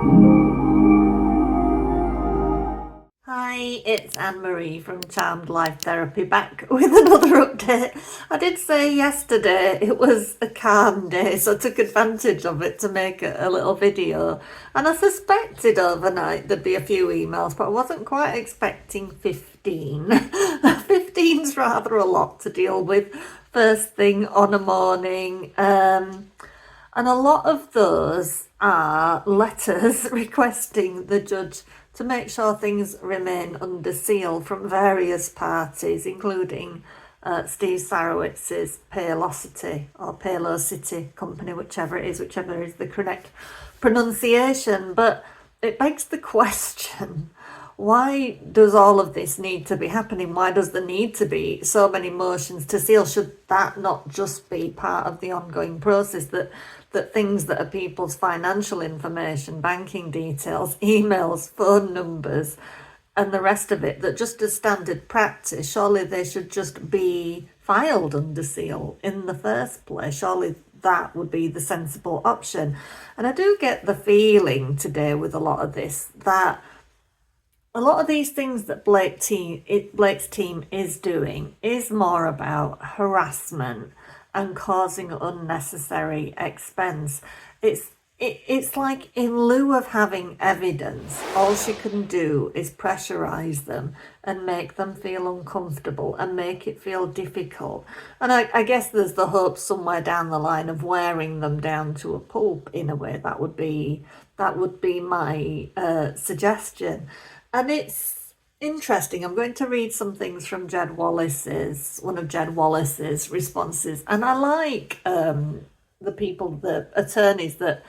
Hi, it's Anne-Marie from Charmed Life Therapy back with another update. I did say yesterday it was a calm day, so I took advantage of it to make a little video. And I suspected overnight there'd be a few emails, but I wasn't quite expecting 15. 15's rather a lot to deal with first thing on a morning. And a lot of those are letters requesting the judge to make sure things remain under seal from various parties, including Steve Sarowitz's Paylocity or Paylocity company, whichever is the correct pronunciation. But it begs the question, why does all of this need to be happening? Why does there need to be so many motions to seal? Should that not just be part of the ongoing process, that things that are people's financial information, banking details, emails, phone numbers, and the rest of it, that just as standard practice, surely they should just be filed under seal in the first place? Surely that would be the sensible option. And I do get the feeling today with a lot of this that a lot of these things that Blake's team is doing is more about harassment and causing unnecessary expense. It's like, in lieu of having evidence, all she can do is pressurize them and make them feel uncomfortable and make it feel difficult. And I guess there's the hope somewhere down the line of wearing them down to a pulp in a way. That would be my suggestion. And it's interesting. I'm going to read some things from one of Jed Wallace's responses. And I like the attorneys that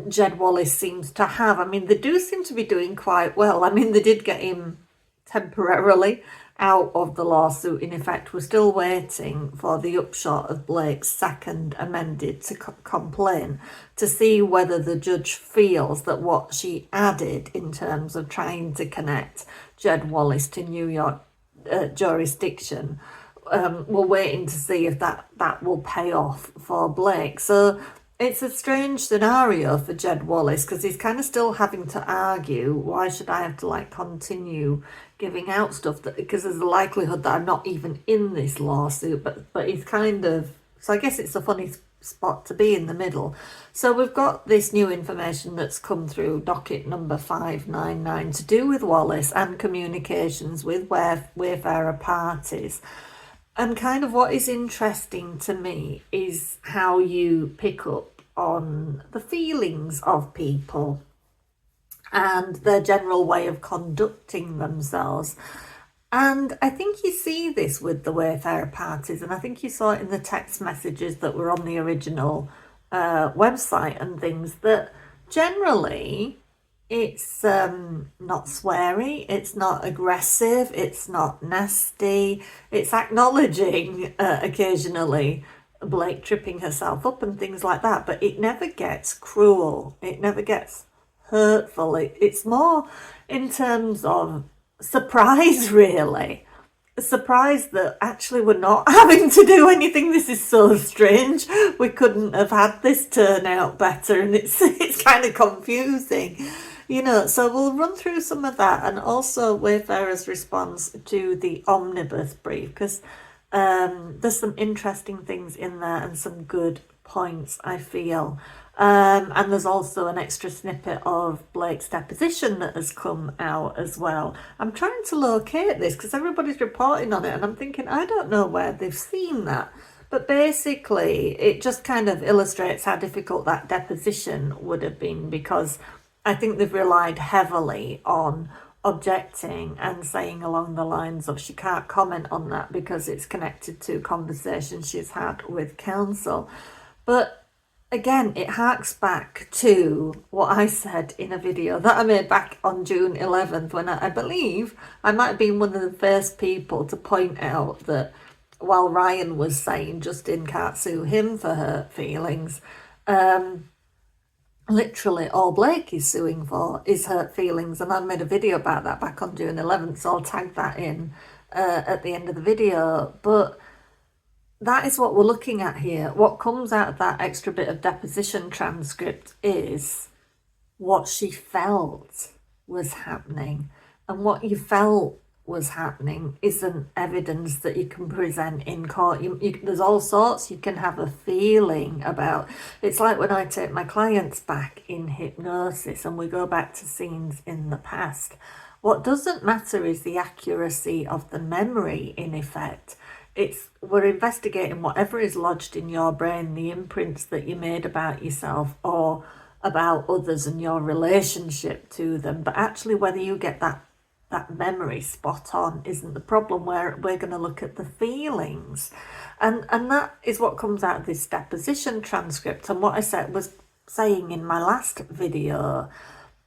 Jed Wallace seems to have. I mean, they do seem to be doing quite well. I mean, they did get him temporarily out of the lawsuit. In effect, we're still waiting for the upshot of Blake's second amended complaint to see whether the judge feels that what she added in terms of trying to connect Jed Wallace to New York jurisdiction, we're waiting to see if that will pay off for Blake. So it's a strange scenario for Jed Wallace, because he's kind of still having to argue, why should I have to continue giving out stuff, because there's a likelihood that I'm not even in this lawsuit, but he's kind of, so I guess it's a funny spot to be in the middle. So we've got this new information that's come through, docket number 599, to do with Wallace and communications with Wayfarer parties. And kind of what is interesting to me is how you pick up on the feelings of people and their general way of conducting themselves. And I think you see this with the Wayfarer parties, and I think you saw it in the text messages that were on the original website and things, that generally it's not sweary, it's not aggressive, it's not nasty, it's acknowledging occasionally Blake tripping herself up and things like that, but it never gets cruel, it never gets hurtful. It's more in terms of surprise, really. Surprised that actually we're not having to do anything. This is so strange. We couldn't have had this turn out better, and it's kind of confusing. So we'll run through some of that, and also Wayfarer's response to the Omnibus brief, because there's some interesting things in there and some good points, I feel. And there's also an extra snippet of Blake's deposition that has come out as well. I'm trying to locate this because everybody's reporting on it, and I'm thinking, I don't know where they've seen that. But basically, it just kind of illustrates how difficult that deposition would have been, because I think they've relied heavily on objecting and saying along the lines of she can't comment on that because it's connected to conversations she's had with counsel. But again, it harks back to what I said in a video that I made back on June 11th, when I believe I might have been one of the first people to point out that while Ryan was saying Justin can't sue him for hurt feelings, literally all Blake is suing for is hurt feelings. And I made a video about that back on June 11th, so I'll tag that in at the end of the video. But that is what we're looking at here. What comes out of that extra bit of deposition transcript is what she felt was happening. And what you felt was happening isn't evidence that you can present in court. There's all sorts you can have a feeling about. It's like when I take my clients back in hypnosis and we go back to scenes in the past. What doesn't matter is the accuracy of the memory, in effect. We're investigating whatever is lodged in your brain, the imprints that you made about yourself or about others and your relationship to them. But actually, whether you get that memory spot on isn't the problem. We're going to look at the feelings, and that is what comes out of this deposition transcript. And what I was saying in my last video,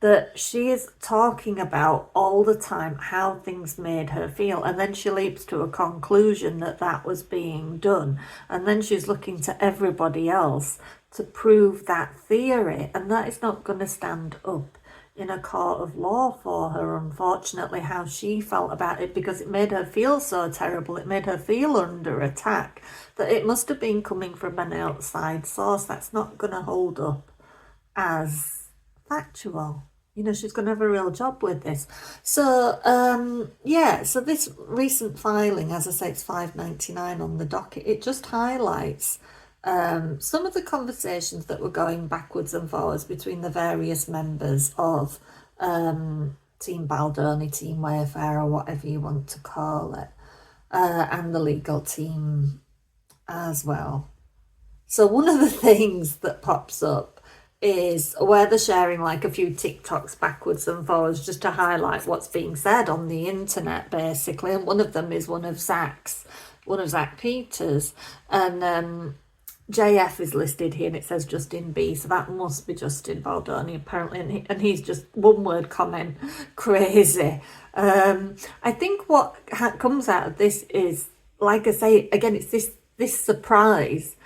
that she is talking about all the time how things made her feel, and then she leaps to a conclusion that was being done, and then she's looking to everybody else to prove that theory, and that is not going to stand up in a court of law for her, unfortunately, how she felt about it, because it made her feel so terrible, it made her feel under attack, that it must have been coming from an outside source. That's not going to hold up as factual. She's going to have a real job with this. So, so this recent filing, as I say, it's $5.99 on the docket. It just highlights some of the conversations that were going backwards and forwards between the various members of Team Baldoni, Team Wayfarer, whatever you want to call it, and the legal team as well. So one of the things that pops up is where they're sharing like a few TikToks backwards and forwards just to highlight what's being said on the internet, basically. And one of them is one of Zach Peters, and JF is listed here, and it says Justin B, so that must be Justin Baldoni apparently, and he's just one word comment crazy. I think what comes out of this is, like I say again, it's this surprise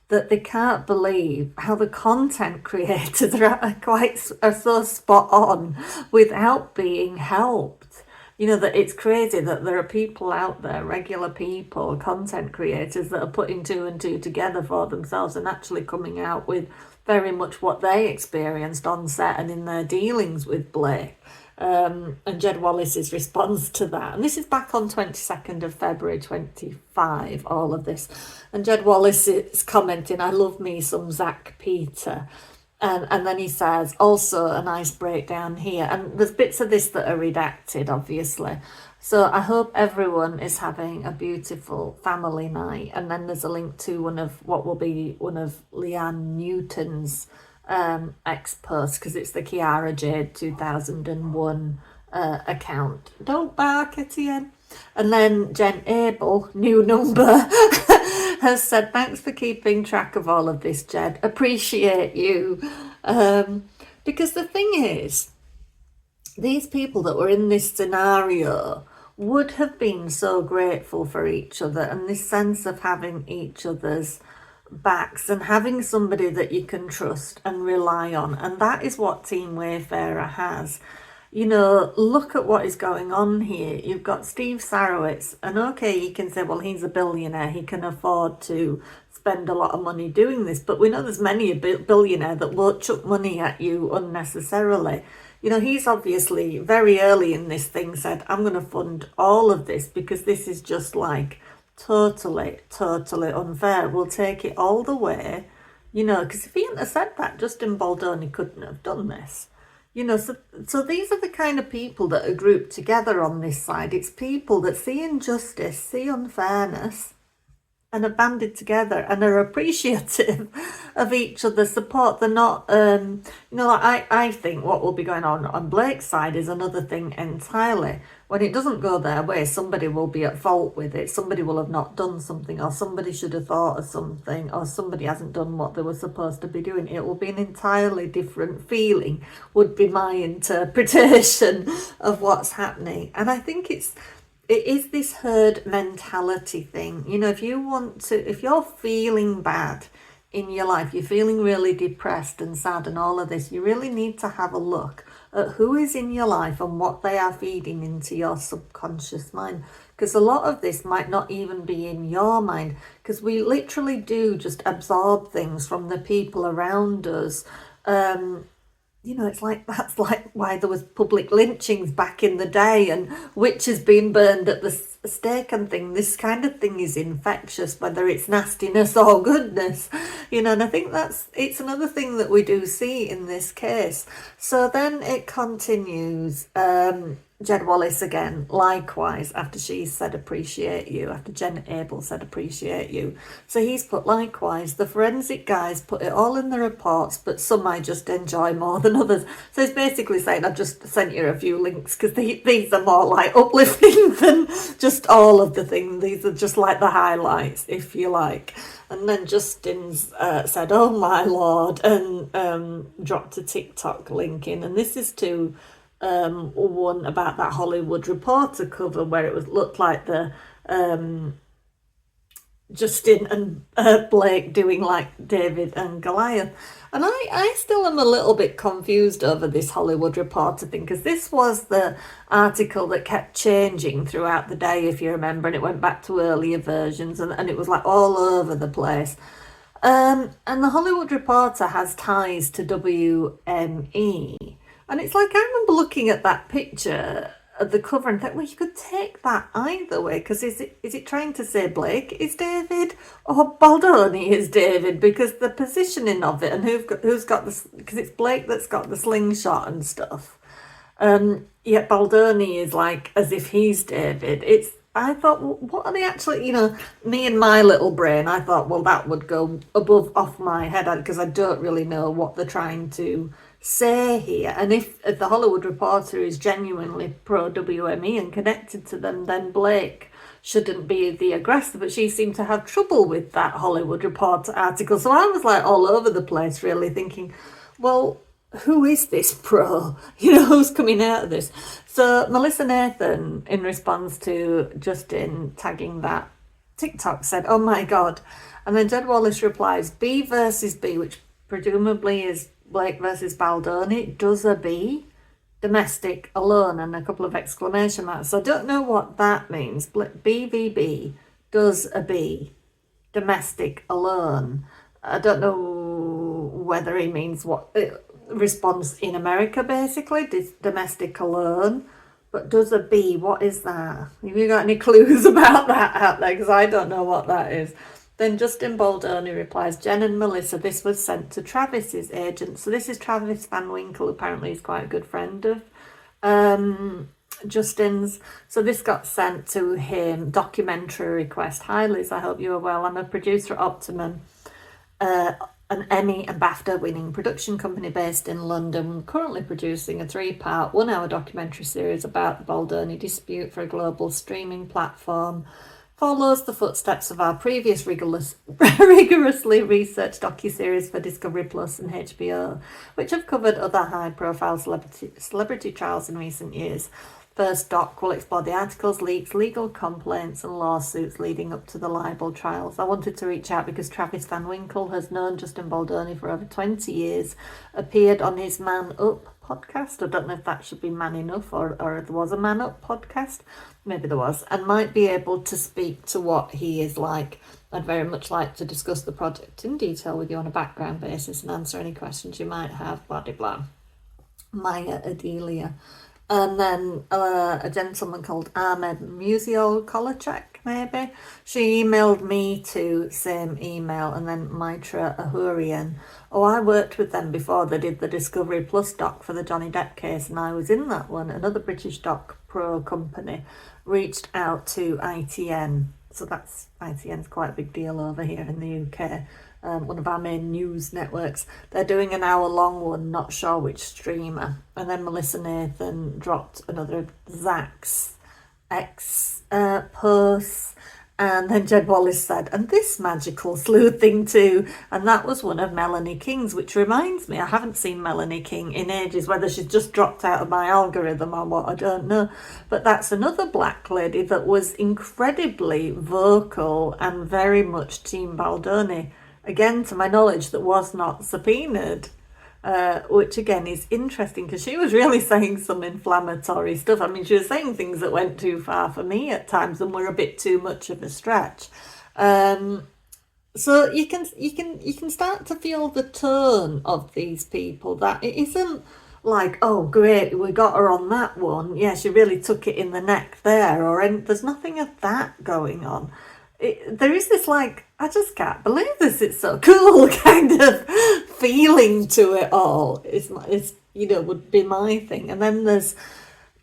that they can't believe how the content creators are so spot on without being helped. That it's crazy that there are people out there, regular people, content creators, that are putting two and two together for themselves and actually coming out with very much what they experienced on set and in their dealings with Blake. And Jed Wallace's response to that. And this is back on 22nd of February 25, all of this. And Jed Wallace is commenting, I love me some Zach Peter. And then he says, also a nice breakdown here. And there's bits of this that are redacted, obviously. So I hope everyone is having a beautiful family night. And then there's a link to what will be one of Leanne Newton's ex-posts, because it's the Kiara Jade 2001 account. Don't bark, Etienne. And then Jen Abel, new number, has said, thanks for keeping track of all of this, Jed. Appreciate you. Because the thing is, these people that were in this scenario would have been so grateful for each other, and this sense of having each other's backs and having somebody that you can trust and rely on. And that is what Team Wayfarer has. Look at what is going on here. You've got Steve Sarowitz, and okay, you can say, well, he's a billionaire, he can afford to spend a lot of money doing this, but we know there's many a billionaire that won't chuck money at you unnecessarily. He's obviously very early in this thing said, I'm going to fund all of this because this is just like totally unfair. We'll take it all the way, because if he hadn't have said that, Justin Baldoni couldn't have done this. So these are the kind of people that are grouped together on this side. It's people that see injustice, see unfairness, and are banded together and are appreciative of each other's support. They're not, I think what will be going on Blake's side is another thing entirely. When it doesn't go their way, somebody will be at fault with it. Somebody will have not done something, or somebody should have thought of something, or somebody hasn't done what they were supposed to be doing. It will be an entirely different feeling, would be my interpretation of what's happening. And I think it is this herd mentality thing. If you're feeling bad in your life, you're feeling really depressed and sad and all of this, you really need to have a look at who is in your life and what they are feeding into your subconscious mind. Because a lot of this might not even be in your mind, because we literally do just absorb things from the people around us. it's like that's like why there was public lynchings back in the day and witches being burned at the stake and thing. This kind of thing is infectious, whether it's nastiness or goodness, and I think it's another thing that we do see in this case. So then it continues. Jed Wallace again, likewise, after she said appreciate you, after Jen Abel said appreciate you. So he's put likewise, the forensic guys put it all in the reports, but some I just enjoy more than others. So he's basically saying, I've just sent you a few links because these are more like uplifting than just all of the things. These are just like the highlights, if you like. And then Justin's said, oh my lord, and dropped a TikTok link in. And this is to one about that Hollywood Reporter cover where it looked like the Justin and Blake doing like David and Goliath. And I still am a little bit confused over this Hollywood Reporter thing, because this was the article that kept changing throughout the day, if you remember, and it went back to earlier versions, and it was like all over the place. And the Hollywood Reporter has ties to WME. And it's like, I remember looking at that picture of the cover and thought, well, you could take that either way, because is it trying to say Blake is David or Baldoni is David? Because the positioning of it and who's got this, because it's Blake that's got the slingshot and stuff. Yet Baldoni is like as if he's David. I thought, well, what are they actually, me and my little brain, I thought, well, that would go off my head, because I don't really know what they're trying to say here. And if the Hollywood Reporter is genuinely pro-WME and connected to them, then Blake shouldn't be the aggressor. But she seemed to have trouble with that Hollywood Reporter article. So I was like all over the place, really thinking, well, who is this pro? Who's coming out of this? So Melissa Nathan, in response to Justin tagging that TikTok, said, oh my God. And then Jed Wallace replies, B versus B, which presumably is Blake versus Baldoni, does a B, domestic alone, and a couple of exclamation marks. So I don't know what that means. BVB does a B, domestic alone. I don't know whether he means what response in America, basically, domestic alone. But does a B, what is that? Have you got any clues about that out there? Because I don't know what that is. Then Justin Baldoni replies, Jen and Melissa, this was sent to Travis's agent. So this is Travis Van Winkle, apparently he's quite a good friend of Justin's. So this got sent to him, documentary request. Hi Liz, I hope you are well. I'm a producer at Optimum, an Emmy and BAFTA winning production company based in London, currently producing a 3-part, 1-hour documentary series about the Baldoni dispute for a global streaming platform. Follows the footsteps of our previous rigorously researched docuseries for Discovery Plus and HBO, which have covered other high-profile celebrity trials in recent years. First doc will explore the articles, leaks, legal complaints and lawsuits leading up to the libel trials. I wanted to reach out because Travis Van Winkle has known Justin Baldoni for over 20 years, appeared on his Man Up podcast. I don't know if that should be Man Enough or there was a Man Up podcast. Maybe there was, and might be able to speak to what he is like. I'd very much like to discuss the project in detail with you on a background basis and answer any questions you might have, blah, blah, blah. Maya Adelia. And then a gentleman called Ahmed Musial Kolachek, maybe. She emailed me to same email, and then Mitra Ahurian. Oh, I worked with them before they did the Discovery Plus doc for the Johnny Depp case, and I was in that one. Another British doc pro company reached out to ITN. So that's ITN's quite a big deal over here in the UK. One of our main news networks. They're doing an hour-long one, not sure which streamer. And then Melissa Nathan dropped another Zach's post. And then Jed Wallace said, and this magical sleuth thing too. And that was one of Melanie King's, which reminds me, I haven't seen Melanie King in ages. Whether she's just dropped out of my algorithm or what, I don't know. But that's another black lady that was incredibly vocal and very much Team Baldoni. Again, to my knowledge, that was not subpoenaed, which again is interesting because she was really saying some inflammatory stuff. I mean, she was saying things that went too far for me at times and were a bit too much of a stretch. So you can start to feel the tone of these people, that it isn't like, oh great, we got her on that one, yeah, she really took it in the neck there, or and there's nothing of that going on. There is this like, I just can't believe this, it's so cool kind of feeling to it all. It's would be my thing. And then there's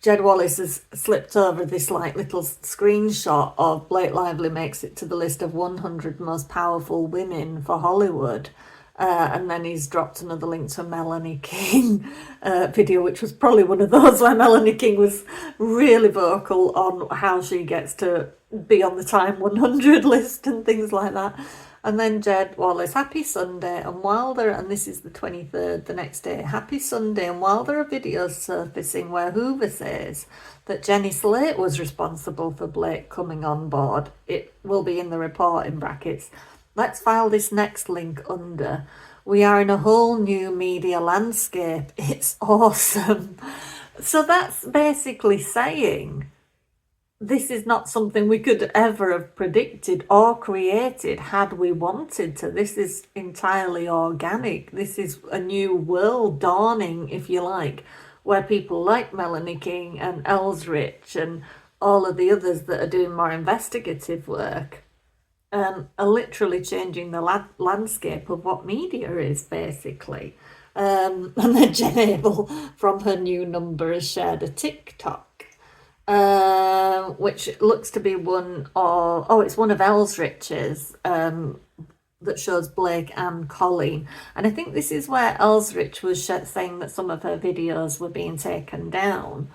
Jed Wallace has slipped over this like little screenshot of Blake Lively makes it to the list of 100 most powerful women for Hollywood. And then he's dropped another link to a Melanie King video, which was probably one of those where Melanie King was really vocal on how she gets to be on the Time 100 list and things like that. And then Jed Wallace, happy Sunday, and while there, and this is the 23rd, the next day, happy Sunday, and while there are videos surfacing where Hoover says that Jenny Slate was responsible for Blake coming on board, it will be in the report in brackets. Let's file this next link under. We are in a whole new media landscape. It's awesome. So that's basically saying this is not something we could ever have predicted or created had we wanted to. This is entirely organic. This is a new world dawning, if you like, where people like Melanie King and elsrich and all of the others that are doing more investigative work are literally changing the landscape of what media is, basically. And then Jen Abel, from her new number, has shared a TikTok, which looks to be it's one of elsrich's, that shows Blake and Colleen. And I think this is where elsrich was saying that some of her videos were being taken down,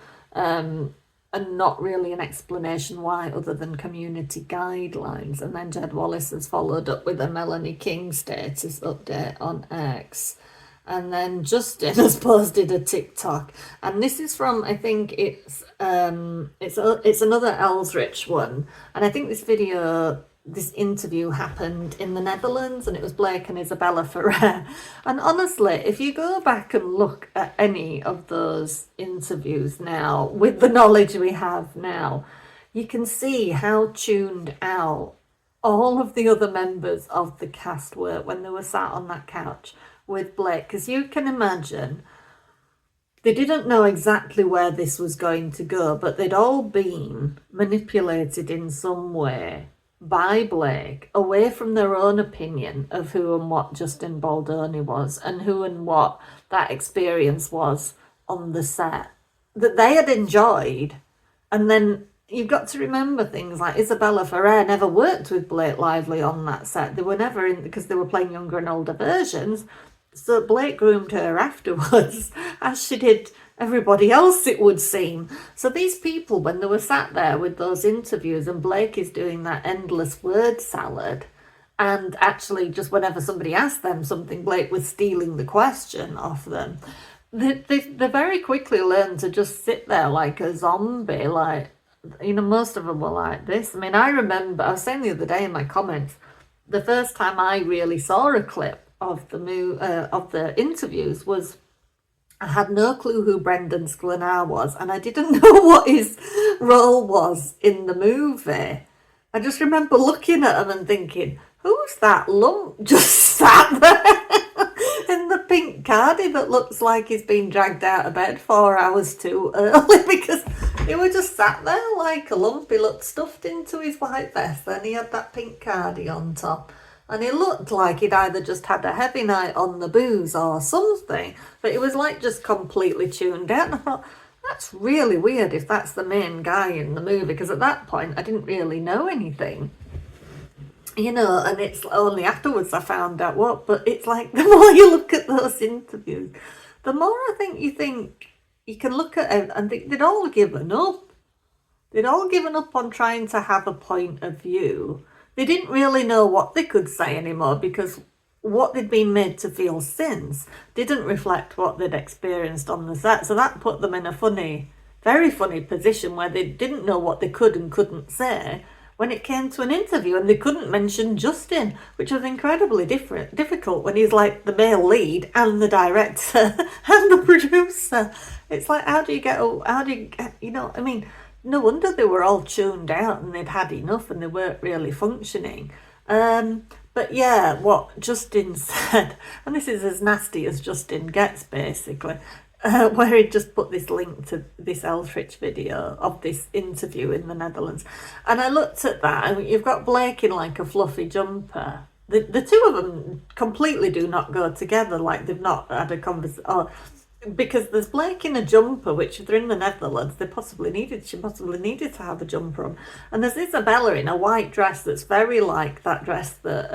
and not really an explanation why other than community guidelines. And then Jed Wallace has followed up with a Melanie King status update on X. And then Justin has posted a TikTok, and this is from, I think it's another elsrich one, and I think this interview happened in the Netherlands, and it was Blake and Isabella Ferrer. And honestly, if you go back and look at any of those interviews now, with the knowledge we have now, you can see how tuned out all of the other members of the cast were when they were sat on that couch with Blake, because you can imagine they didn't know exactly where this was going to go, but they'd all been manipulated in some way by Blake away from their own opinion of who and what Justin Baldoni was and who and what that experience was on the set that they had enjoyed. And then you've got to remember things like Isabella Ferrer never worked with Blake Lively on that set. They were never in, because they were playing younger and older versions. So Blake groomed her afterwards, as she did everybody else, it would seem. So these people, when they were sat there with those interviews and Blake is doing that endless word salad, and actually just whenever somebody asked them something, Blake was stealing the question off them, they very quickly learned to just sit there like a zombie. Like, most of them were like this. I mean, I remember, I was saying the other day in my comments, the first time I really saw a clip of the interviews was, I had no clue who Brendan Sklenar was, and I didn't know what his role was in the movie. I just remember looking at him and thinking, who's that lump just sat there in the pink cardi that looks like he's been dragged out of bed 4 hours too early? Because he was just sat there like a lump. He looked stuffed into his white vest, then he had that pink cardi on top. And he looked like he'd either just had a heavy night on the booze or something, but he was like just completely tuned out. And I thought, that's really weird if that's the main guy in the movie, because at that point I didn't really know anything, and it's only afterwards I found out what. But it's like, the more you look at those interviews, the more I think you can look at it and think they'd all given up. They'd all given up on trying to have a point of view. They didn't really know what they could say anymore, because what they'd been made to feel since didn't reflect what they'd experienced on the set. So that put them in a very funny position where they didn't know what they could and couldn't say when it came to an interview, and they couldn't mention Justin, which was incredibly difficult when he's like the male lead and the director and the producer. It's like, how do you get, I mean, no wonder they were all tuned out and they'd had enough and they weren't really functioning. But But yeah, what Justin said, and this is as nasty as Justin gets basically, where he just put this link to this elsrich video of this interview in the Netherlands. And I looked at that, and you've got Blake in like a fluffy jumper. The two of them completely do not go together, like they've not had a conversation. Because there's Blake in a jumper, which if they're in the Netherlands, she possibly needed to have a jumper on. And there's Isabella in a white dress that's very like that dress that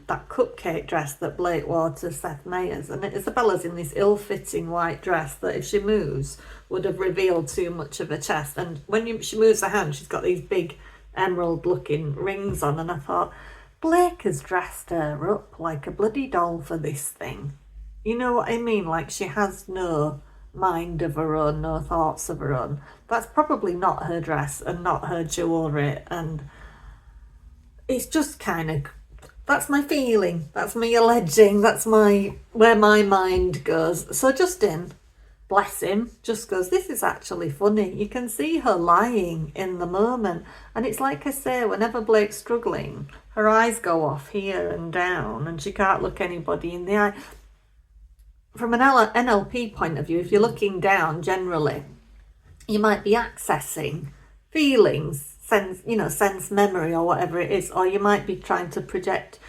cupcake dress that Blake wore to Seth Meyers. And Isabella's in this ill-fitting white dress that if she moves would have revealed too much of her chest. And when she moves her hand, she's got these big emerald-looking rings on. And I thought, Blake has dressed her up like a bloody doll for this thing. You know what I mean? Like she has no mind of her own, no thoughts of her own. That's probably not her dress and not her jewellery. And it's just kind of, that's my feeling. That's me alleging. That's where my mind goes. So Justin, bless him, just goes, this is actually funny. You can see her lying in the moment. And it's like I say, whenever Blake's struggling, her eyes go off here and down and she can't look anybody in the eye. From an NLP point of view, if you're looking down generally, you might be accessing feelings, sense memory or whatever it is, or you might be trying to project,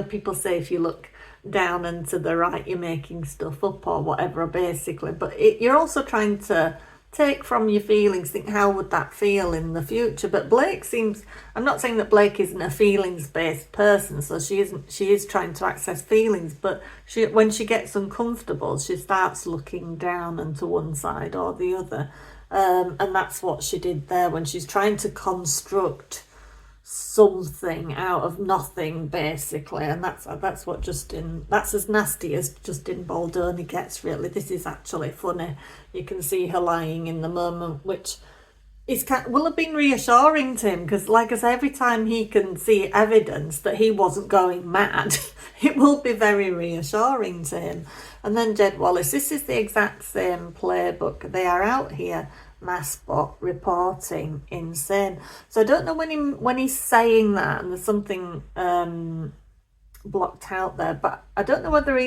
people say if you look down and to the right, you're making stuff up or whatever, basically. But you're also trying to take from your feelings, think how would that feel in the future. But Blake seems, I'm not saying that Blake isn't a feelings-based person, so she is trying to access feelings, but when she gets uncomfortable, she starts looking down and to one side or the other. And that's what she did there when she's trying to construct something out of nothing, basically. And that's as nasty as Justin Baldoni gets, really. This is actually funny. You can see her lying in the moment, which will have been reassuring to him, because like I say, every time he can see evidence that he wasn't going mad, it will be very reassuring to him. And then Jed Wallace, this is the exact same playbook. They are out here mass spot reporting insane. So I don't know when he's saying that, and there's something blocked out there, but I don't know whether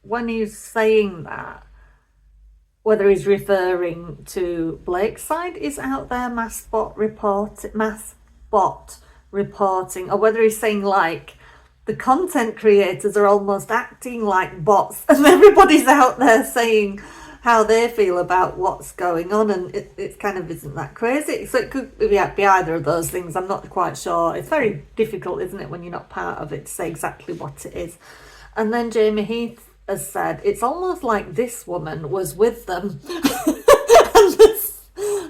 when he's saying that, whether he's referring to Blake's side is out there mass spot reporting, or whether he's saying like the content creators are almost acting like bots and everybody's out there saying how they feel about what's going on, and it kind of isn't that crazy. So it could be either of those things. I'm not quite sure. It's very difficult, isn't it, when you're not part of it, to say exactly what it is. And then Jamey Heath has said, it's almost like this woman was with them. And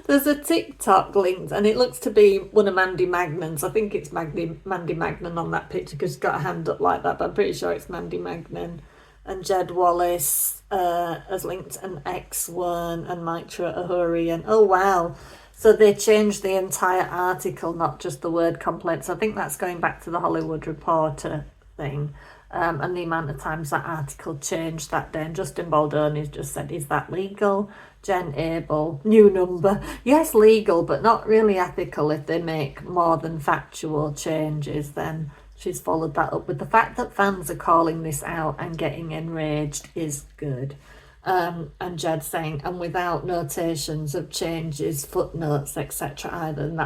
there's a TikTok linked, and it looks to be one of Mandy Magnan's. I think it's Mandy Magnan on that picture, because she's got a hand up like that, but I'm pretty sure it's Mandy Magnan. And Jed Wallace has linked an X1 and Mitra Ahuri, and oh wow, so they changed the entire article, not just the word complaints. I think that's going back to the Hollywood Reporter thing, and the amount of times that article changed that day. And Justin Baldoni just said, is that legal? Jen Abel, new number, yes, legal, but not really ethical if they make more than factual changes. Then she's followed that up with the fact that fans are calling this out and getting enraged is good. And Jed saying, and without notations of changes, footnotes, etc. either. And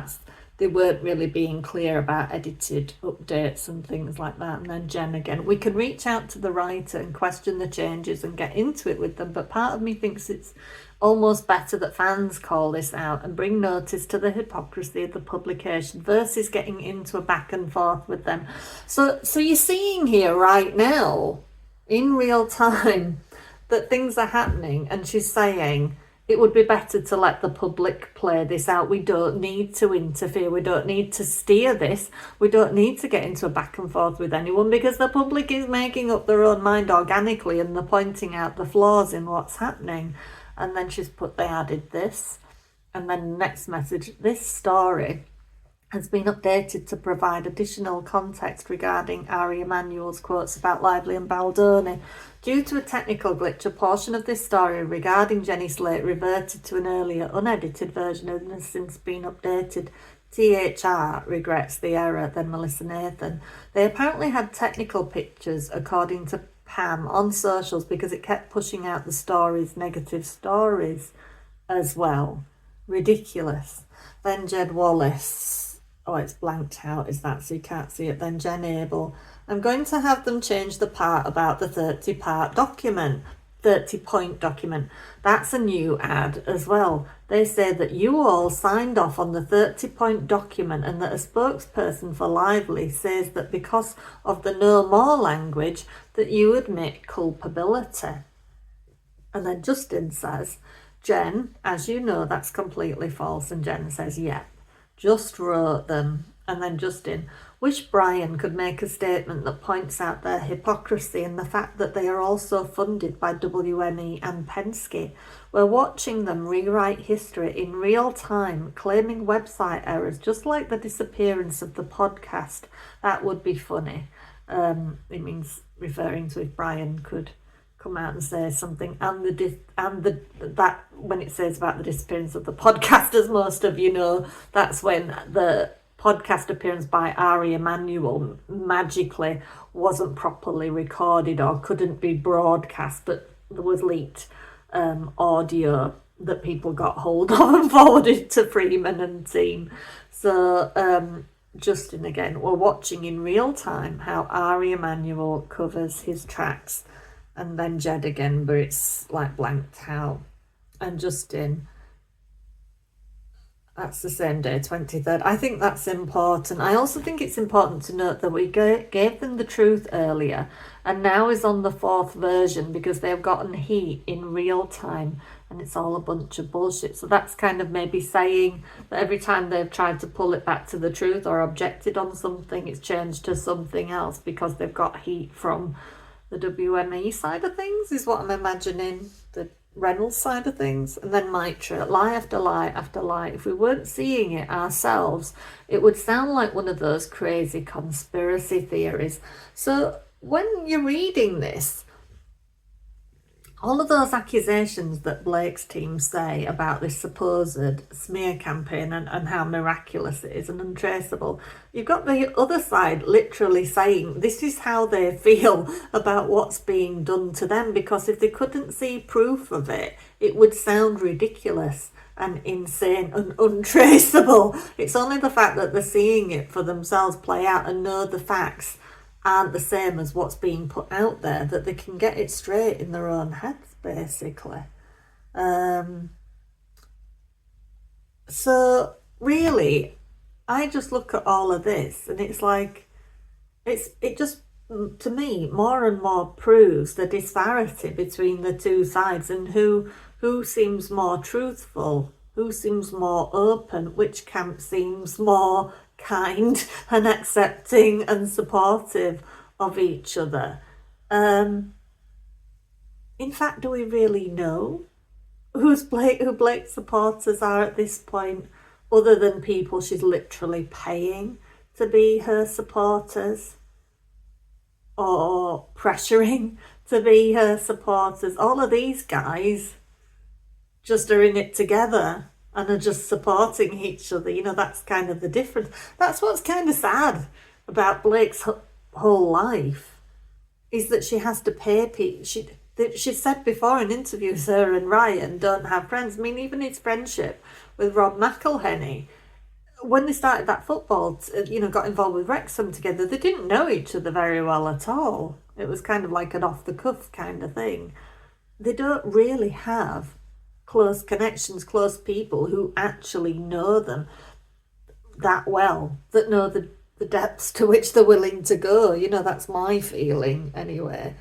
they weren't really being clear about edited updates and things like that. And then Jen again, we can reach out to the writer and question the changes and get into it with them. But part of me thinks it's almost better that fans call this out and bring notice to the hypocrisy of the publication versus getting into a back and forth with them. So you're seeing here right now, in real time, that things are happening, and she's saying it would be better to let the public play this out. We don't need to interfere. We don't need to steer this. We don't need to get into a back and forth with anyone, because the public is making up their own mind organically, and they're pointing out the flaws in what's happening. And then they added this. And then the next message, this story has been updated to provide additional context regarding Ari Emanuel's quotes about Lively and Baldoni. Due to a technical glitch, a portion of this story regarding Jenny Slate reverted to an earlier unedited version and has since been updated. THR regrets the error, then Melissa Nathan. They apparently had technical pictures, according to Pam, on socials because it kept pushing out the stories, negative stories as well. Ridiculous. Then Jed Wallace. Oh, it's blanked out, is that, so you can't see it. Then Jen Abel. I'm going to have them change the part about the 30-part document. 30-point document. That's a new ad as well. They say that you all signed off on the 30-point document and that a spokesperson for Lively says that because of the no more language that you admit culpability. And then Justin says, Jen, as you know, that's completely false. And Jen says, yep, just wrote them. And then Justin, wish Brian could make a statement that points out their hypocrisy and the fact that they are also funded by WME and Penske. We're watching them rewrite history in real time, claiming website errors, just like the disappearance of the podcast. That would be funny. It means referring to if Brian could come out and say something, that when it says about the disappearance of the podcast, as most of you know, that's when the podcast appearance by Ari Emanuel magically wasn't properly recorded or couldn't be broadcast, but there was leaked audio that people got hold of and forwarded to Freeman and team. So Justin again, we're watching in real time how Ari Emanuel covers his tracks, and then Jed again, but it's like blanked out. And Justin, that's the same day, 23rd. I think that's important. I also think it's important to note that we gave them the truth earlier and now is on the 4th version because they've gotten heat in real time and it's all a bunch of bullshit. So that's kind of maybe saying that every time they've tried to pull it back to the truth or objected on something, it's changed to something else because they've got heat from the WME side of things, is what I'm imagining. The Reynolds side of things. And then Mitra, lie after lie after lie. If we weren't seeing it ourselves, it would sound like one of those crazy conspiracy theories. So when you're reading this, all of those accusations that Blake's team say about this supposed smear campaign and how miraculous it is and untraceable, you've got the other side literally saying this is how they feel about what's being done to them, because if they couldn't see proof of it, it would sound ridiculous and insane and untraceable. It's only the fact that they're seeing it for themselves play out and know the facts aren't the same as what's being put out there that they can get it straight in their own heads, basically. So really, I just look at all of this and it's like, it just, to me, more and more proves the disparity between the two sides and who seems more truthful, who seems more open, which camp seems more kind and accepting and supportive of each other. In fact, do we really know who Blake's supporters are at this point, other than people she's literally paying to be her supporters or pressuring to be her supporters? All of these guys just are in it together and are just supporting each other. You know, that's kind of the difference. That's what's kind of sad about Blake's whole life, is that she has to pay people. She said before in interviews, her and Ryan don't have friends. I mean, even his friendship with Rob McElhenney, when they started that football, got involved with Wrexham together, they didn't know each other very well at all. It was kind of like an off-the-cuff kind of thing. They don't really have close connections, close people who actually know them that well, that know the depths to which they're willing to go. That's my feeling anyway.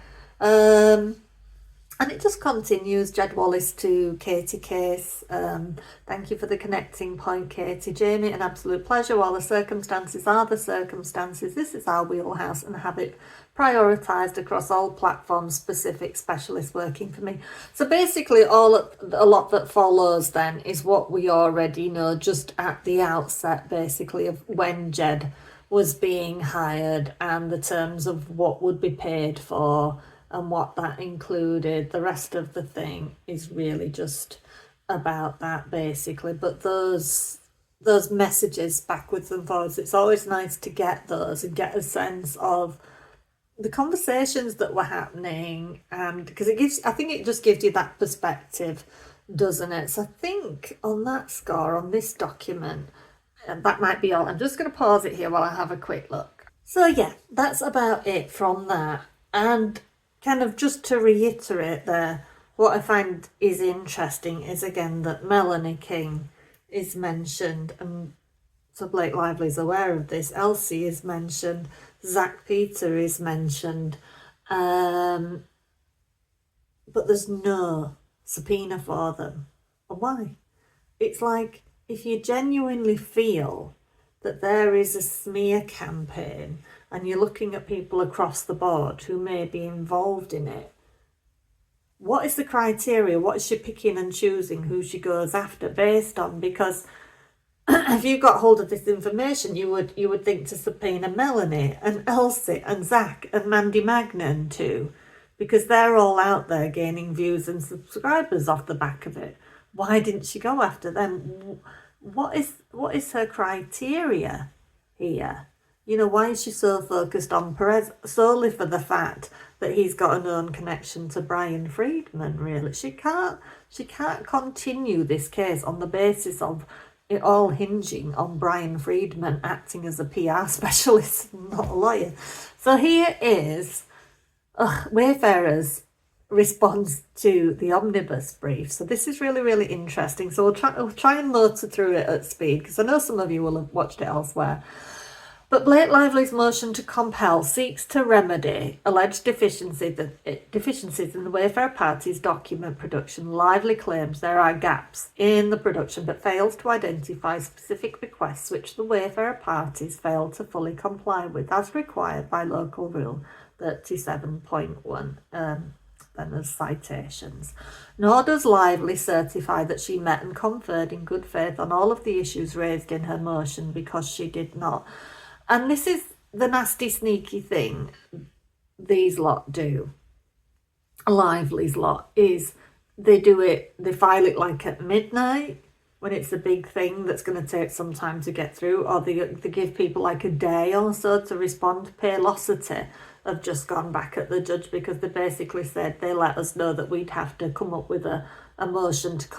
And it just continues. Jed Wallace to Katie Case. Thank you for the connecting point, Katie. Jamey, an absolute pleasure. While the circumstances are the circumstances, this is our wheelhouse and have it prioritised across all platforms, specific specialists working for me. So basically a lot that follows then is what we already know just at the outset, basically, of when Jed was being hired and the terms of what would be paid for and what that included. The rest of the thing is really just about that, basically. But those those messages backwards and forwards. It's always nice to get those and get a sense of the conversations that were happening, and because I think it just gives you that perspective, doesn't it? So I think on that score, on this document, and that might be all. I'm just going to pause it here while I have a quick look. So yeah, that's about it from that. And kind of just to reiterate there, what I find is interesting is again that Melanie King is mentioned, and so Blake Lively's aware of this. Elsie is mentioned, Zach Peter is mentioned, but there's no subpoena for them. And why? It's like, if you genuinely feel that there is a smear campaign and you're looking at people across the board who may be involved in it, what is the criteria? What is she picking and choosing who she goes after based on? Because if you got hold of this information, you would think to subpoena Melanie and Elsie and Zach and Mandy Magnan too, because they're all out there gaining views and subscribers off the back of it. Why didn't she go after them? What is her criteria here? You know, why is she so focused on Perez solely for the fact that he's got a known connection to Brian Friedman? Really, she can't continue this case on the basis of it all hinging on Brian Friedman acting as a PR specialist, not a lawyer. So here is Wayfarer's response to the Omnibus brief. So this is really, really interesting. So we'll try and motor through it at speed, because I know some of you will have watched it elsewhere. But Blake Lively's motion to compel seeks to remedy alleged deficiencies in the Wayfarer party's document production. Lively claims there are gaps in the production, but fails to identify specific requests which the Wayfarer parties failed to fully comply with, as required by Local Rule 37.1. Then there's citations. Nor does Lively certify that she met and conferred in good faith on all of the issues raised in her motion, because she did not. And this is the nasty, sneaky thing these lot do. Lively's lot is they file it like at midnight when it's a big thing that's going to take some time to get through, or they give people like a day or so to respond. Paylocity have just gone back at the judge because they basically said they let us know that we'd have to come up with a motion to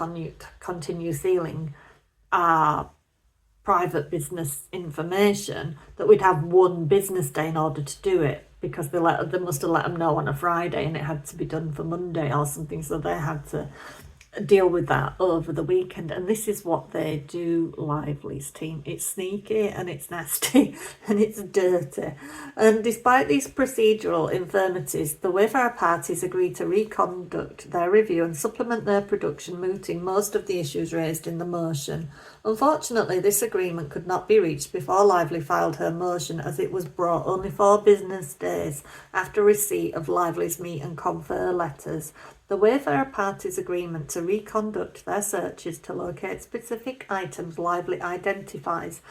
continue sealing our private business information, that we'd have one business day in order to do it, because they must have let them know on a Friday and it had to be done for Monday or something, so they had to deal with that over the weekend. And this is what they do, Lively's team. It's sneaky and it's nasty and it's dirty. And despite these procedural infirmities, the Wayfarer parties agreed to reconduct their review and supplement their production, mooting most of the issues raised in the motion. Unfortunately, this agreement could not be reached before Lively filed her motion, as it was brought only 4 business days after receipt of Lively's meet and confer letters. The Wayfarer parties' agreement to reconduct their searches to locate specific items Lively identifies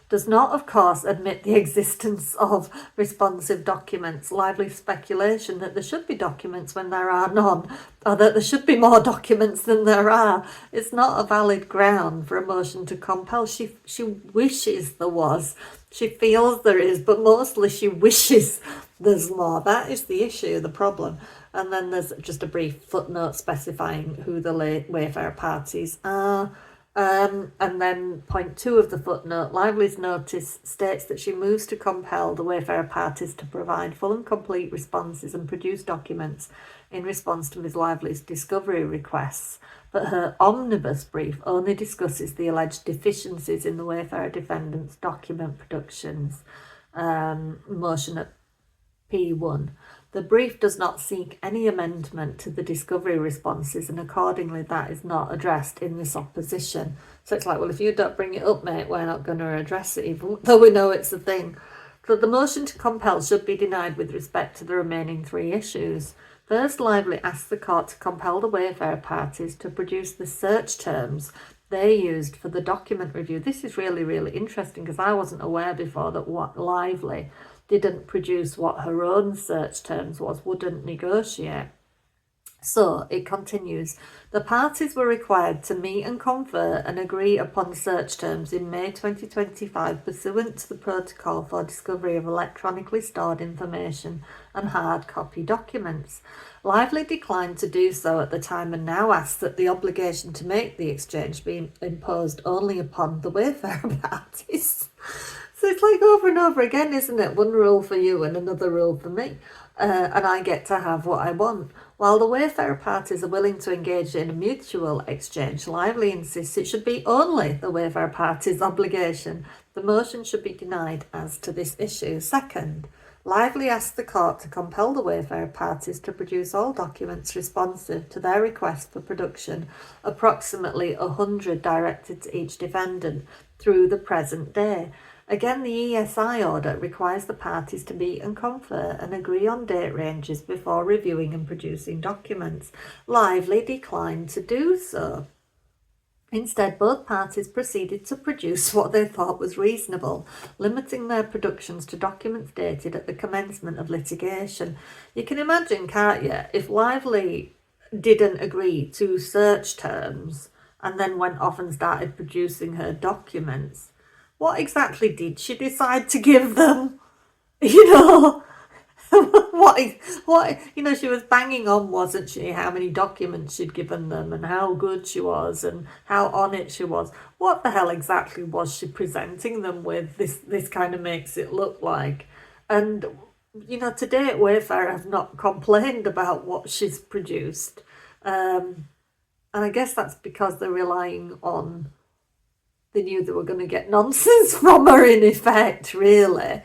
does not, of course, admit the existence of responsive documents. Lively's speculation that there should be documents when there are none, or that there should be more documents than there are, is not a valid ground for a motion to compel. She wishes there was. She feels there is, but mostly she wishes there's more. That is the issue, the problem. And then there's just a brief footnote specifying who the Wayfarer parties are. And then point 2 of the footnote, Lively's notice states that she moves to compel the Wayfarer parties to provide full and complete responses and produce documents in response to Ms. Lively's discovery requests. But her omnibus brief only discusses the alleged deficiencies in the Wayfarer defendants' document productions. Motion at P1. The brief does not seek any amendment to the discovery responses, and accordingly that is not addressed in this opposition. So it's like, well, if you don't bring it up, mate, we're not going to address it, even though we know it's a thing. So the motion to compel should be denied with respect to the remaining 3 issues. First, Lively asks the court to compel the Wayfarer parties to produce the search terms they used for the document review. This is really, really interesting, because I wasn't aware before that what Lively didn't produce what her own search terms was, wouldn't negotiate. So it continues. The parties were required to meet and confer and agree upon search terms in May 2025 pursuant to the Protocol for Discovery of Electronically Stored Information and Hard Copy Documents. Lively declined to do so at the time and now asks that the obligation to make the exchange be imposed only upon the Wayfarer parties. So it's like over and over again, isn't it? One rule for you and another rule for me. And I get to have what I want. While the Wayfarer parties are willing to engage in a mutual exchange, Lively insists it should be only the Wayfarer parties' obligation. The motion should be denied as to this issue. Second, Lively asks the court to compel the Wayfarer parties to produce all documents responsive to their request for production, approximately 100 directed to each defendant, through the present day. Again, the ESI order requires the parties to meet and confer and agree on date ranges before reviewing and producing documents. Lively declined to do so. Instead, both parties proceeded to produce what they thought was reasonable, limiting their productions to documents dated at the commencement of litigation. You can imagine, can't you, if Lively didn't agree to search terms and then went off and started producing her documents, what exactly did she decide to give them? You know, what, she was banging on, wasn't she, how many documents she'd given them and how good she was and how on it she was. What the hell exactly was she presenting them with? This kind of makes it look like. And, to date, Wayfarer have not complained about what she's produced. And I guess that's because they're relying on, they knew they were going to get nonsense from her, in effect, really.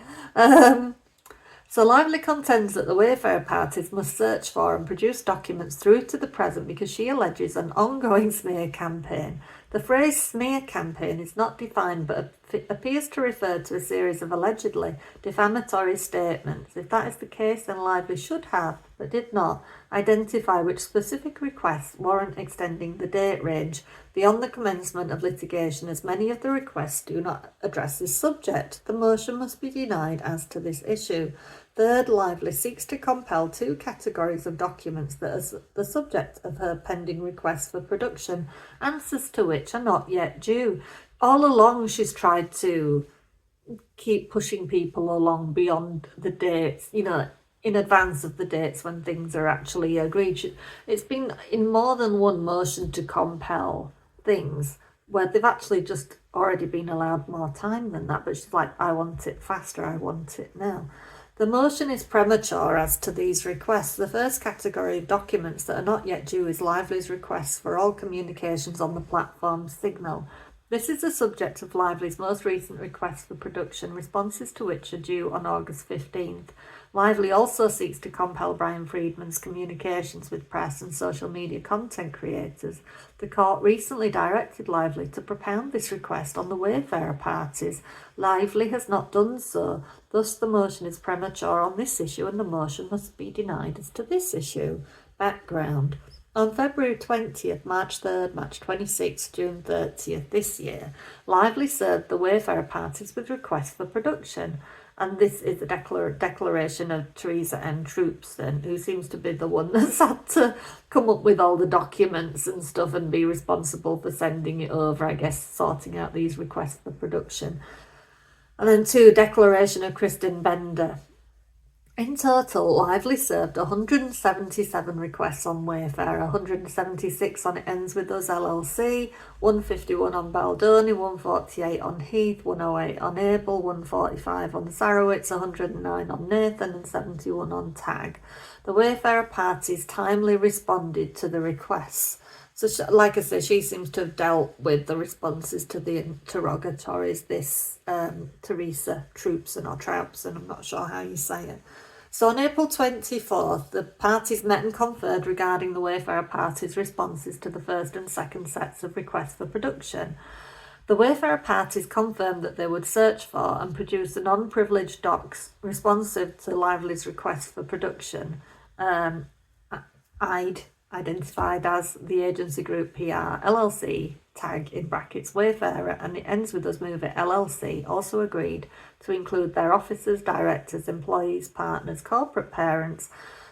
So Lively contends that the Wayfarer parties must search for and produce documents through to the present because she alleges an ongoing smear campaign. The phrase smear campaign is not defined but appears to refer to a series of allegedly defamatory statements. If that is the case, then Lively should have, but did not, identify which specific requests warrant extending the date range beyond the commencement of litigation, as many of the requests do not address this subject. The motion must be denied as to this issue. Third, Lively seeks to compel two categories of documents that are the subject of her pending request for production, answers to which are not yet due. All along, she's tried to keep pushing people along beyond the dates, in advance of the dates when things are actually agreed. It's been in more than one motion to compel things where they've actually just already been allowed more time than that, but she's like, I want it faster, I want it now. The motion is premature as to these requests. The first category of documents that are not yet due is Lively's requests for all communications on the platform Signal. This is the subject of Lively's most recent request for production, responses to which are due on August 15th. Lively also seeks to compel Brian Friedman's communications with press and social media content creators. The court recently directed Lively to propound this request on the Wayfarer parties. Lively has not done so. Thus, the motion is premature on this issue and the motion must be denied as to this issue. Background. On February 20th, March 3rd, March 26th, June 30th this year, Lively served the Wayfarer parties with requests for production. And this is the declaration of Teresa M. Troopson, who seems to be the one that's had to come up with all the documents and stuff and be responsible for sending it over, I guess, sorting out these requests for production. And then 2, declaration of Kristen Bender. In total, Lively served 177 requests on Wayfarer, 176 on It Ends With Us LLC, 151 on Baldoni, 148 on Heath, 108 on Abel, 145 on Sarowitz, 109 on Nathan and 71 on Tag. The Wayfarer parties timely responded to the requests. So, like I say, she seems to have dealt with the responses to the interrogatories, this Teresa Troopson or Troupson, I'm not sure how you say it. So on April 24th, the parties met and conferred regarding the Wayfarer parties' responses to the first and second sets of requests for production. The Wayfarer parties confirmed that they would search for and produce the non-privileged docs responsive to Lively's request for production, identified as the agency group PR, LLC, Tag in brackets Wayfarer, and It Ends With Us Move It LLC also agreed to include their officers, directors, employees, partners, corporate parents,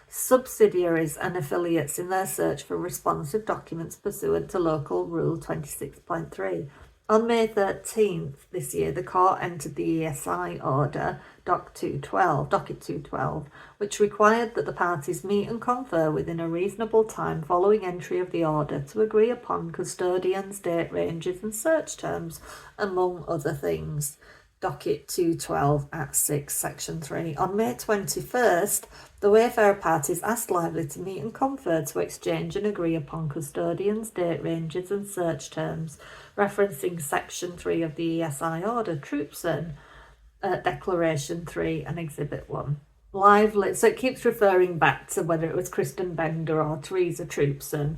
subsidiaries and affiliates in their search for responsive documents pursuant to Local Rule 26.3. On May 13th this year, the court entered the ESI order, docket 212, which required that the parties meet and confer within a reasonable time following entry of the order to agree upon custodians, date ranges and search terms, among other things. Docket 212 at 6, Section 3. On May 21st, the Wayfarer parties asked Lively to meet and confer to exchange and agree upon custodians, date ranges and search terms, referencing Section 3 of the ESI order, Troopson, Declaration 3 and Exhibit 1. Lively, so it keeps referring back to whether it was Kristen Bender or Teresa Troopson,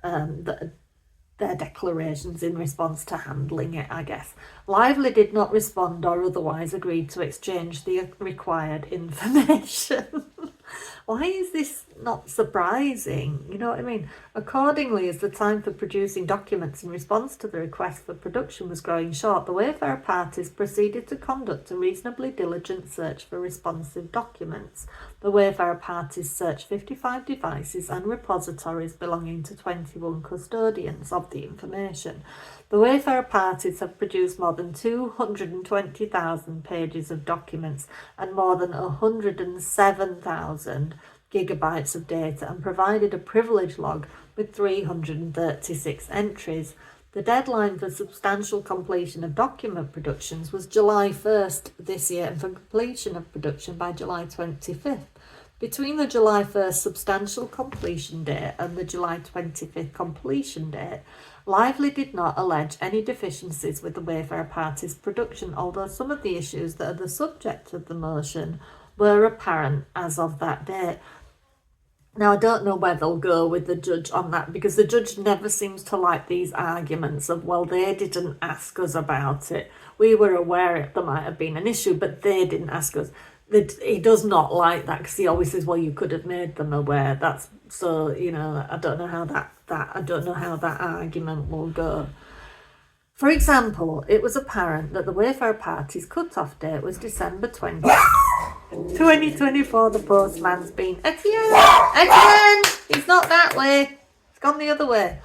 their declarations in response to handling it, I guess. Lively did not respond or otherwise agreed to exchange the required information. Why is this not surprising? You know what I mean? Accordingly, as the time for producing documents in response to the request for production was growing short, the Wayfarer parties proceeded to conduct a reasonably diligent search for responsive documents. The Wayfarer parties searched 55 devices and repositories belonging to 21 custodians of the information. The Wayfarer parties have produced more than 220,000 pages of documents and more than 107,000 gigabytes of data and provided a privilege log with 336 entries. The deadline for substantial completion of document productions was July 1st this year and for completion of production by July 25th. Between the July 1st substantial completion date and the July 25th completion date, Lively did not allege any deficiencies with the Wayfarer parties' production, although some of the issues that are the subject of the motion were apparent as of that date. Now, I don't know where they'll go with the judge on that, because the judge never seems to like these arguments of, well, they didn't ask us about it. We were aware there might have been an issue, but they didn't ask us. He does not like that, because he always says, well, you could have made them aware. That's so, you know, I don't know how that argument will go. For example, it was apparent that the Wayfarer party's cut-off date was December 20, 2024. The postman's been, Etienne, he's not that way. It's gone the other way.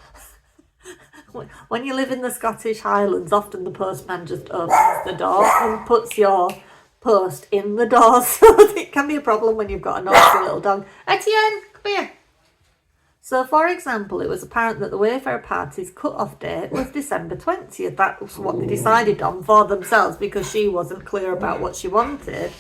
When you live in the Scottish Highlands, often the postman just opens the door and puts your post in the door, so it can be a problem when you've got a naughty little dog. Etienne, come here. So, for example, it was apparent that the Wayfarer party's cut-off date was December 20th. That was what they decided on for themselves, because she wasn't clear about what she wanted.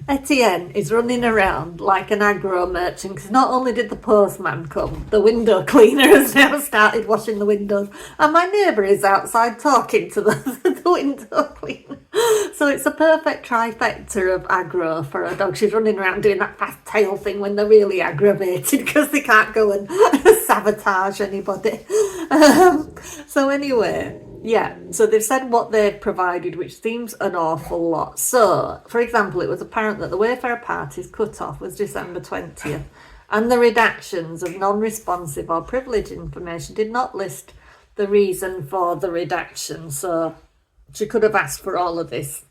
Etienne is running around like an aggro merchant, because not only did the postman come, the window cleaner has now started washing the windows, and my neighbour is outside talking to the window cleaner. So it's a perfect trifecta of aggro for a dog. She's running around doing that fast tail thing when they're really aggravated because they can't go and sabotage anybody. So anyway, yeah, so they've said what they've provided, which seems an awful lot. So, for example, it was apparent that the Wayfarer party's cut-off was December 20th, and the redactions of non-responsive or privileged information did not list the reason for the redaction. So she could have asked for all of this,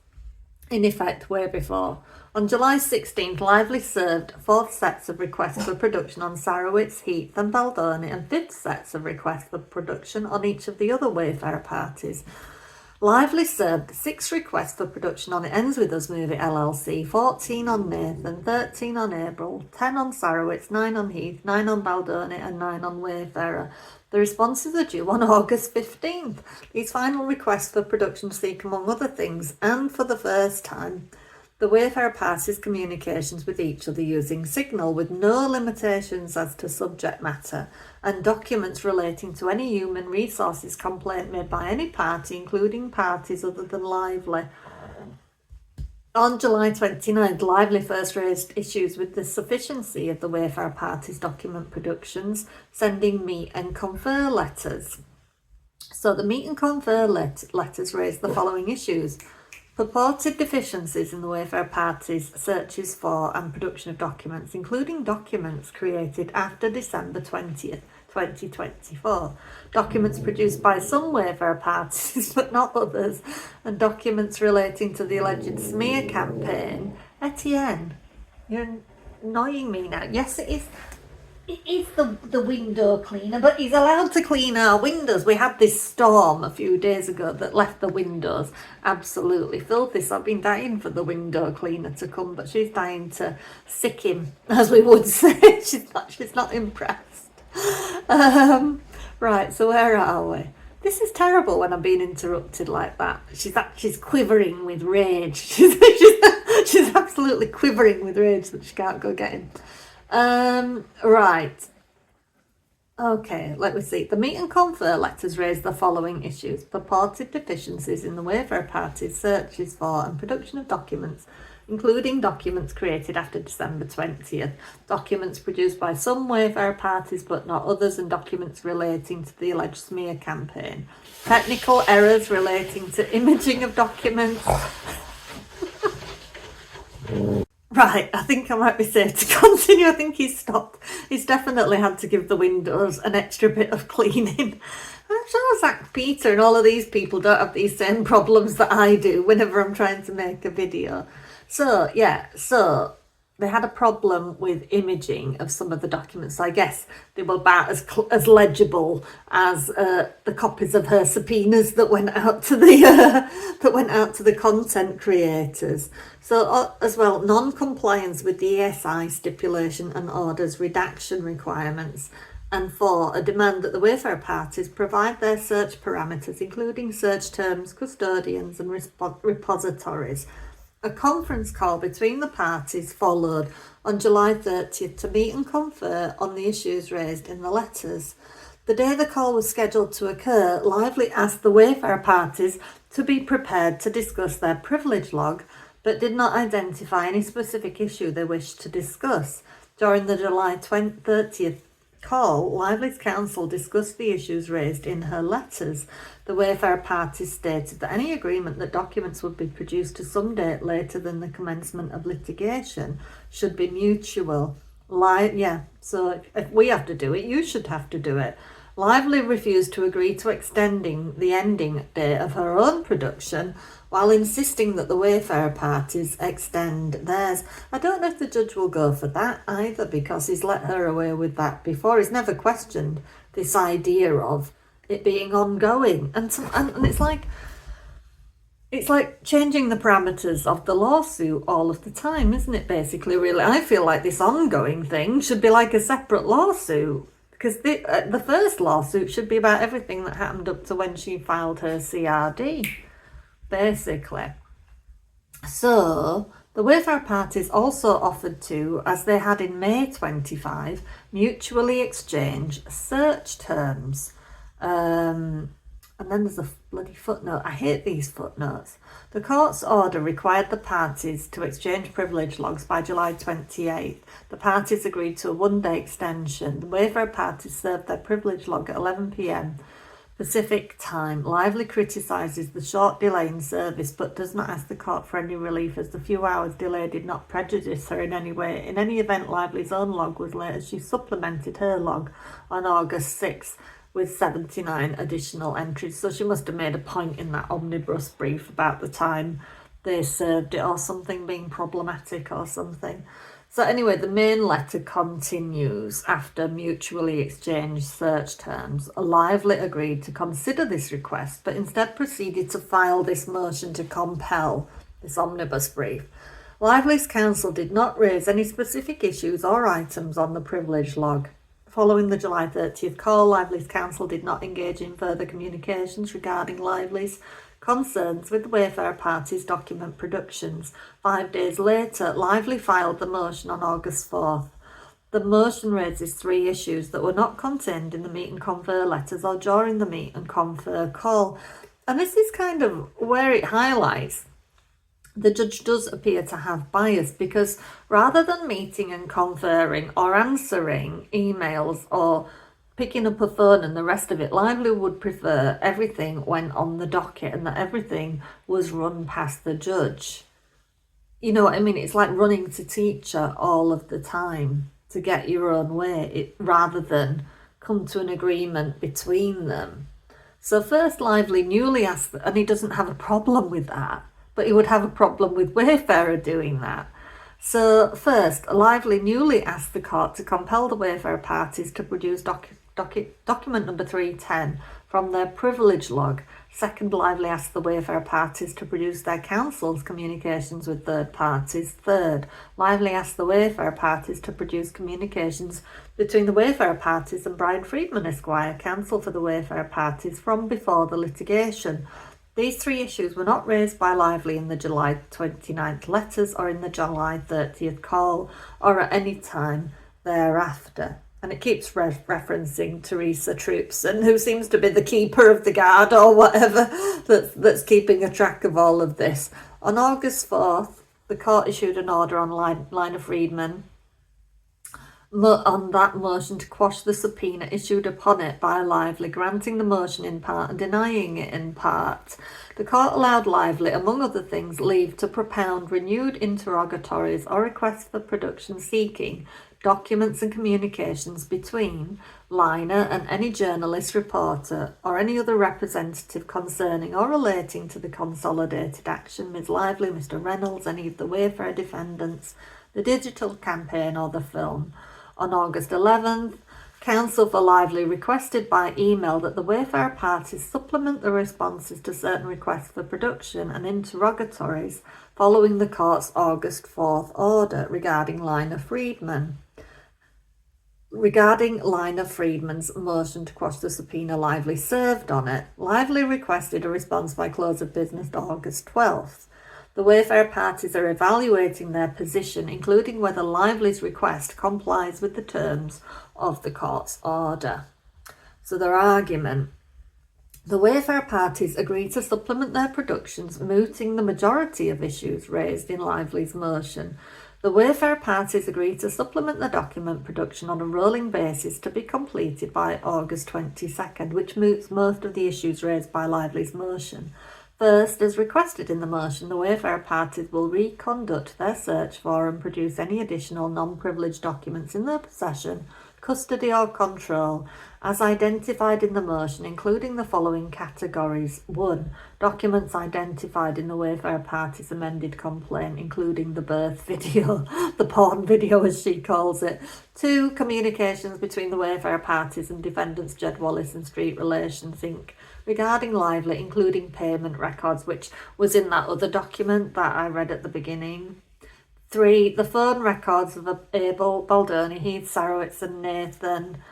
in effect, way before. On July 16th, Lively served 4th sets of requests for production on Sarowitz, Heath and Baldoni, and 5th sets of requests for production on each of the other Wayfarer parties. Lively served 6 requests for production on It Ends With Us Movie LLC, 14 on Nathan, 13 on April, 10 on Sarowitz, 9 on Heath, 9 on Baldoni and 9 on Wayfarer. The responses are due on August 15th. These final requests for production seek, among other things, and for the first time, the Wayfarer parties communications with each other using Signal with no limitations as to subject matter, and documents relating to any human resources complaint made by any party, including parties other than Lively. On July 29th, Lively first raised issues with the sufficiency of the Wayfarer parties' document productions, sending meet and confer letters. So the meet and confer letters raised the following issues. Purported deficiencies in the Wayfarer parties' searches for and production of documents, including documents created after December 20th, 2024, documents produced by some Wayfarer parties but not others, and documents relating to the alleged smear campaign. Etienne, annoying me now. Yes, it is. It is the window cleaner, but he's allowed to clean our windows. We had this storm a few days ago that left the windows absolutely filthy. So I've been dying for the window cleaner to come, but she's dying to sick him, as we would say. She's not impressed. Right, so where are we? This is terrible when I'm being interrupted like that. She's quivering with rage. She's absolutely quivering with rage that she can't go get him. Right. Okay, let me see. The meet and confer letters raise the following issues: purported deficiencies in the Wayfarer parties' searches for and production of documents, including documents created after December 20th, documents produced by some Wayfarer parties but not others, and documents relating to the alleged smear campaign, technical errors relating to imaging of documents. Right, I think I might be safe to continue. I think he's stopped. He's definitely had to give the windows an extra bit of cleaning. I'm sure Zach Peter and all of these people don't have these same problems that I do whenever I'm trying to make a video. So, yeah, they had a problem with imaging of some of the documents. So I guess they were about as legible as the copies of her subpoenas that went out to the content creators. So as well, non-compliance with the ESI stipulation and orders redaction requirements, and 4, a demand that the Wayfarer parties provide their search parameters, including search terms, custodians, and repositories. A conference call between the parties followed on July 30th to meet and confer on the issues raised in the letters. The day the call was scheduled to occur, Lively asked the Wayfarer parties to be prepared to discuss their privilege log, but did not identify any specific issue they wished to discuss. During the July 30th call, Lively's counsel discussed the issues raised in her letters. The Wayfarer parties stated that any agreement that documents would be produced to some date later than the commencement of litigation should be mutual. So if we have to do it, you should have to do it. Lively refused to agree to extending the ending date of her own production, while insisting that the Wayfarer parties extend theirs. I don't know if the judge will go for that either, because he's let her away with that before. He's never questioned this idea of it being ongoing, and it's like changing the parameters of the lawsuit all of the time, isn't it? Basically, really, I feel like this ongoing thing should be like a separate lawsuit, because the first lawsuit should be about everything that happened up to when she filed her CRD, basically. So the Wayfarer parties also offered to, as they had in May 25, mutually exchange search terms. And then there's a bloody footnote. I hate these footnotes. The court's order required the parties to exchange privilege logs by July 28th. The parties agreed to a one-day extension. The Wayfarer parties served their privilege log at 11 p.m. Pacific time. Lively criticises the short delay in service, but does not ask the court for any relief, as the few hours delay did not prejudice her in any way. In any event, Lively's own log was late, as she supplemented her log on August 6th. With 79 additional entries. So she must have made a point in that omnibus brief about the time they served it, or something being problematic or something. So anyway, the main letter continues. After mutually exchanged search terms, Lively agreed to consider this request, but instead proceeded to file this motion to compel, this omnibus brief. Lively's counsel did not raise any specific issues or items on the privilege log. Following the July 30th call, Lively's counsel did not engage in further communications regarding Lively's concerns with the Wayfarer parties' document productions. 5 days later, Lively filed the motion on August 4th. The motion raises 3 issues that were not contained in the meet and confer letters or during the meet and confer call. And this is kind of where it highlights the judge does appear to have bias, because rather than meeting and conferring or answering emails or picking up a phone and the rest of it, Lively would prefer everything went on the docket and that everything was run past the judge. You know what I mean? It's like running to teacher all of the time to get your own way, rather than come to an agreement between them. So first, Lively newly asked, and he doesn't have a problem with that, but he would have a problem with Wayfarer doing that. So first, Lively newly asked the court to compel the Wayfarer parties to produce document number 310 from their privilege log. Second, Lively asked the Wayfarer parties to produce their counsel's communications with third parties. Third, Lively asked the Wayfarer parties to produce communications between the Wayfarer parties and Brian Friedman Esquire, counsel for the Wayfarer parties, from before the litigation. These three issues were not raised by Lively in the July 29th letters or in the July 30th call or at any time thereafter. And it keeps referencing Teresa Troopson, who seems to be the keeper of the guard or whatever that's keeping a track of all of this. On August 4th, the court issued an order on Lina Friedman on that motion to quash the subpoena issued upon it by Lively, granting the motion in part and denying it in part. The court allowed Lively, among other things, leave to propound renewed interrogatories or requests for production seeking documents and communications between Lina and any journalist, reporter, or any other representative concerning or relating to the consolidated action, Ms. Lively, Mr. Reynolds, any of the Wayfarer defendants, the digital campaign or the film. On August 11th, counsel for Lively requested by email that the Wayfarer parties supplement the responses to certain requests for production and interrogatories following the court's August 4th order regarding Lina Friedman. Regarding Lina Friedman's motion to quash the subpoena Lively served on it, Lively requested a response by close of business August 12th. The Wayfarer parties are evaluating their position, including whether Lively's request complies with the terms of the court's order. So their argument: the Wayfarer parties agreed to supplement their productions, mooting the majority of issues raised in Lively's motion. The Wayfarer parties agreed to supplement the document production on a rolling basis to be completed by August 22nd, which moots most of the issues raised by Lively's motion. First, as requested in the motion, the Wayfarer parties will reconduct their search for and produce any additional non-privileged documents in their possession, custody or control, as identified in the motion, including the following categories. 1. Documents identified in the Wayfarer parties' amended complaint, including the birth video, the porn video as she calls it. 2. Communications between the Wayfarer parties and defendants Jed Wallace and Street Relations Inc. regarding Lively, including payment records, which was in that other document that I read at the beginning. 3. The phone records of Abel, Baldoni, Heath, Sarowitz and Nathan,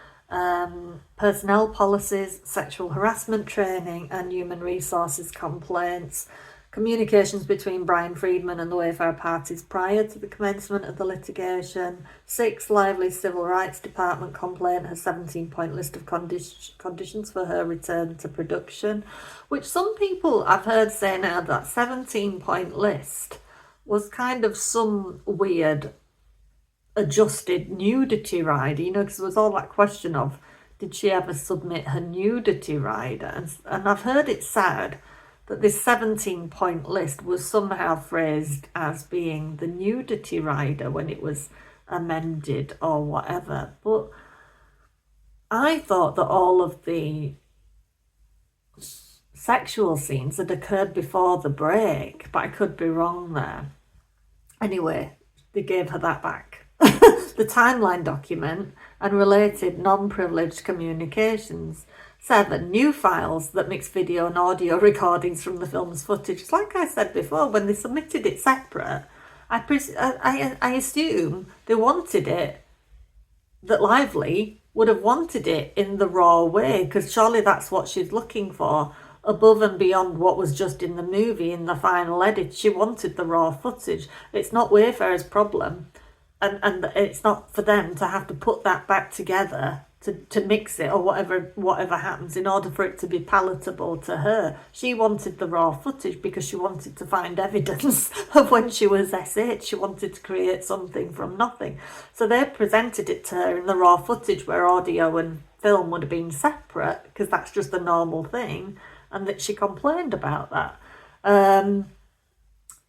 personnel policies, sexual harassment training and human resources complaints, communications between Brian Friedman and the Wayfarer parties prior to the commencement of the litigation. 6. Lively's Civil Rights Department complaint, her 17-point list of conditions for her return to production, which some people I've heard say now that 17-point list was kind of some weird adjusted nudity rider, because there was all that question of, did she ever submit her nudity rider? And I've heard it said that this 17-point list was somehow phrased as being the nudity rider when it was amended or whatever. But I thought that all of the sexual scenes had occurred before the break, but I could be wrong there. Anyway, they gave her that back. The timeline document and related non-privileged communications. 7. New files that mix video and audio recordings from the film's footage. Like I said before, when they submitted it separate, I assume they wanted it, that Lively would have wanted it in the raw way, because surely that's what she's looking for, above and beyond what was just in the movie, in the final edit. She wanted the raw footage. It's not Wayfarer's problem, and it's not for them to have to put that back together to mix it or whatever happens in order for it to be palatable to her. She wanted the raw footage because she wanted to find evidence of when she was SH. She wanted to create something from nothing. So they presented it to her in the raw footage where audio and film would have been separate, because that's just the normal thing, and that she complained about that.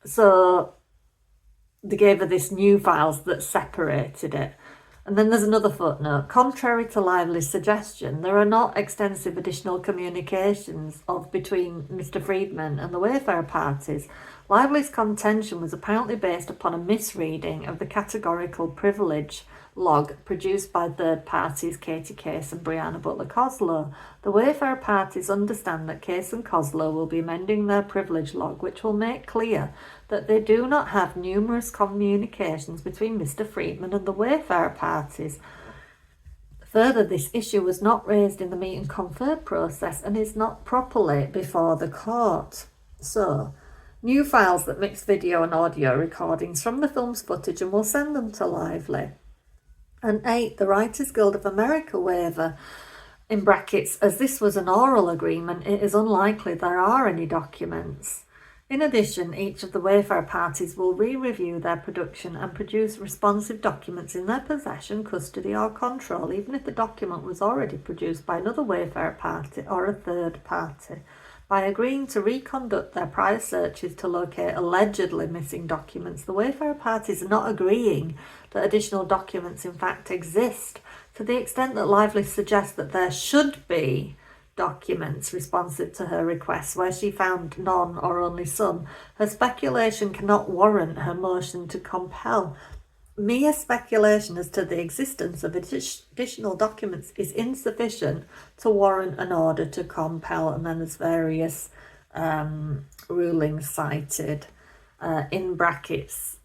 So they gave her this new files that separated it. And then there's another footnote. Contrary to Lively's suggestion, there are not extensive additional communications between Mr. Freedman and the Wayfarer parties. Lively's contention was apparently based upon a misreading of the categorical privilege log produced by third parties Katie Case and Brianna Butler-Coslow. The Wayfarer parties understand that Case and Coslow will be amending their privilege log, which will make clear that they do not have numerous communications between Mr. Freedman and the Wayfarer parties. Further, this issue was not raised in the meet and confer process and is not properly before the court. So, new files that mix video and audio recordings from the film's footage and will send them to Lively. And 8, the Writers Guild of America waiver, in brackets, as this was an oral agreement, it is unlikely there are any documents. In addition, each of the Wayfarer parties will re-review their production and produce responsive documents in their possession, custody or control, even if the document was already produced by another Wayfarer party or a third party. By agreeing to reconduct their prior searches to locate allegedly missing documents, the Wayfarer parties are not agreeing that additional documents in fact exist. To the extent that Lively suggests that there should be documents responsive to her requests where she found none or only some, her speculation cannot warrant her motion to compel. Mere speculation as to the existence of additional documents is insufficient to warrant an order to compel, and then there's various rulings cited. In brackets,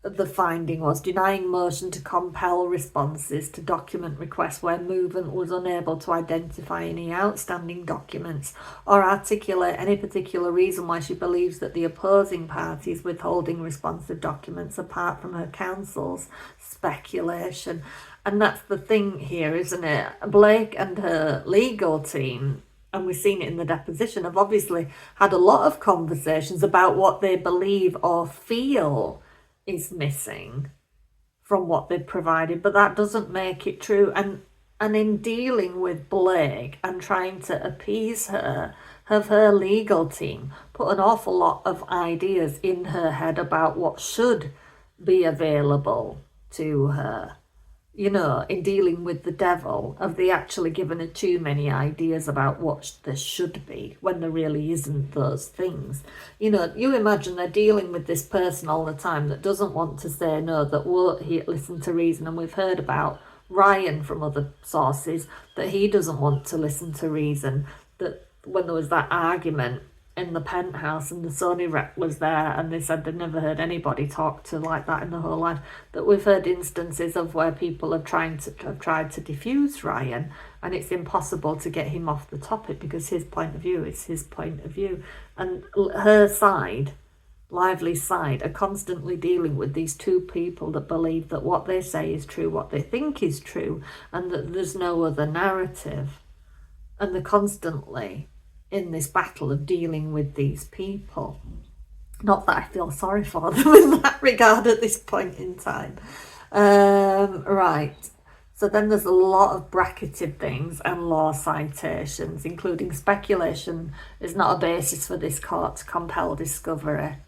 the finding was denying motion to compel responses to document requests where movement was unable to identify any outstanding documents or articulate any particular reason why she believes that the opposing party is withholding responsive documents apart from her counsel's speculation. And that's the thing here, isn't it? Blake and her legal team, and we've seen it in the deposition, have obviously had a lot of conversations about what they believe or feel is missing from what they've provided, but that doesn't make it true. And in dealing with Blake and trying to appease her, have her legal team put an awful lot of ideas in her head about what should be available to her. You know, in dealing with the devil, have they actually given her too many ideas about what there should be when there really isn't those things? You know, you imagine they're dealing with this person all the time that doesn't want to say no, that won't listen to reason. And we've heard about Ryan from other sources, that he doesn't want to listen to reason. That when there was that argument in the penthouse and the Sony rep was there and they said they'd never heard anybody talk to like that in their whole life, that we've heard instances of where people have tried to diffuse Ryan and it's impossible to get him off the topic because his point of view is his point of view. And her side, Lively's side, are constantly dealing with these two people that believe that what they say is true, what they think is true, and that there's no other narrative. And they're constantly in this battle of dealing with these people. Not that I feel sorry for them in that regard at this point in time. Right. So then there's a lot of bracketed things and law citations, including speculation is not a basis for this court to compel discovery.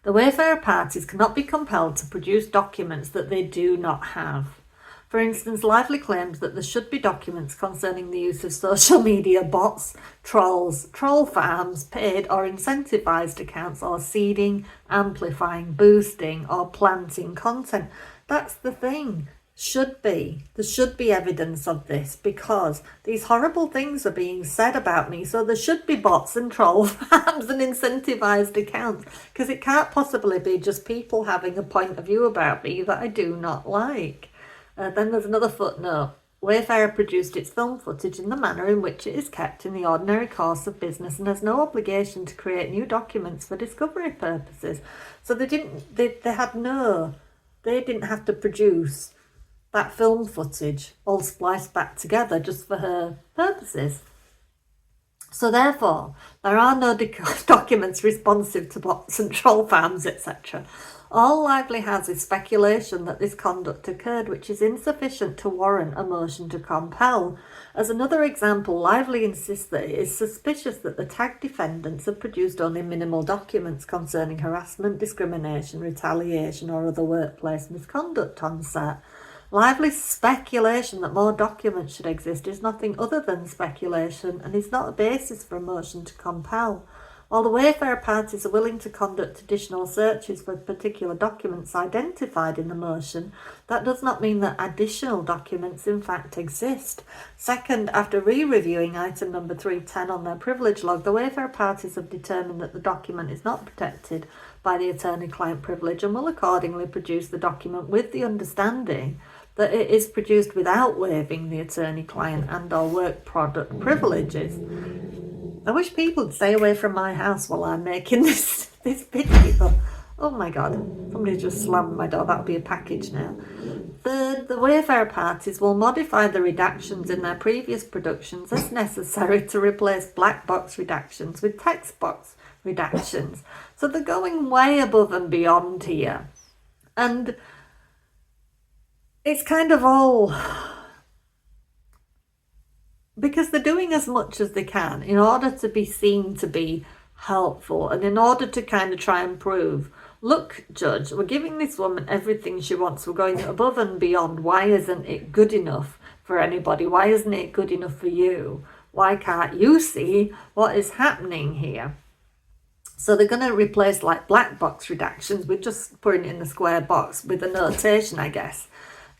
The Wayfarer parties cannot be compelled to produce documents that they do not have. For instance, Lively claims that there should be documents concerning the use of social media bots, trolls, troll farms, paid or incentivized accounts, or seeding, amplifying, boosting, or planting content. That's the thing. There should be evidence of this because these horrible things are being said about me. So there should be bots and troll farms and incentivized accounts, because it can't possibly be just people having a point of view about me that I do not like. Then there's another footnote. Wayfarer produced its film footage in the manner in which it is kept in the ordinary course of business and has no obligation to create new documents for discovery purposes. So they didn't have to produce that film footage all spliced back together just for her purposes. So therefore, there are no documents responsive to bots and troll farms, etc. All Lively has is speculation that this conduct occurred, which is insufficient to warrant a motion to compel. As another example, Lively insists that it is suspicious that the tagged defendants have produced only minimal documents concerning harassment, discrimination, retaliation, or other workplace misconduct on set. Lively's speculation that more documents should exist is nothing other than speculation and is not a basis for a motion to compel. While the Wayfarer parties are willing to conduct additional searches for particular documents identified in the motion, that does not mean that additional documents in fact exist. Second, after re-reviewing item number 310 on their privilege log, the Wayfarer parties have determined that the document is not protected by the attorney-client privilege and will accordingly produce the document with the understanding that it is produced without waiving the attorney-client and or work product privileges. I wish people would stay away from my house while I'm making this video. Oh my god, somebody just slammed my door. That'll be a package now. Third, the Wayfarer parties will modify the redactions in their previous productions as necessary to replace black box redactions with text box redactions. So they're going way above and beyond here. And it's kind of all... because they're doing as much as they can in order to be seen to be helpful and in order to kind of try and prove, look, judge, we're giving this woman everything she wants. We're going above and beyond. Why isn't it good enough for anybody? Why isn't it good enough for you? Why can't you see what is happening here? So they're going to replace like black box redactions with just putting it in the square box with a notation, I guess,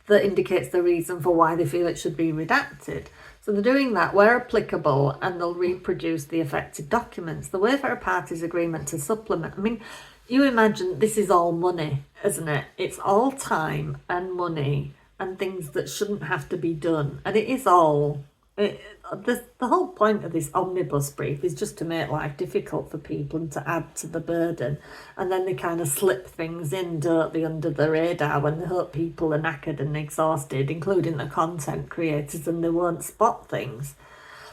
that indicates the reason for why they feel it should be redacted. So they're doing that where applicable, and they'll reproduce the affected documents. The Wayfarer parties' agreement to supplement. I mean, you imagine this is all money, isn't it? It's all time and money and things that shouldn't have to be done. And it is all... the whole point of this omnibus brief is just to make life difficult for people and to add to the burden, and then they kind of slip things in, don't they, under the radar when they hope people are knackered and exhausted, including the content creators, and they won't spot things.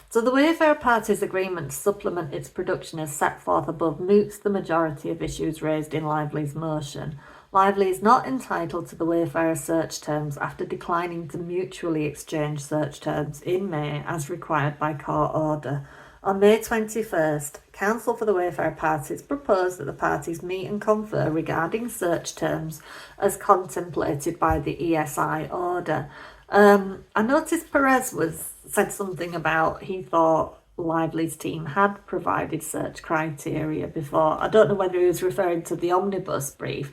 So the Wayfarer parties' agreement to supplement its production as set forth above moots the majority of issues raised in Lively's motion. Lively is not entitled to the Wayfarer search terms after declining to mutually exchange search terms in May as required by court order. On May 21st, counsel for the Wayfarer parties proposed that the parties meet and confer regarding search terms as contemplated by the ESI order. I noticed Perez said something about he thought Lively's team had provided search criteria before. I don't know whether he was referring to the omnibus brief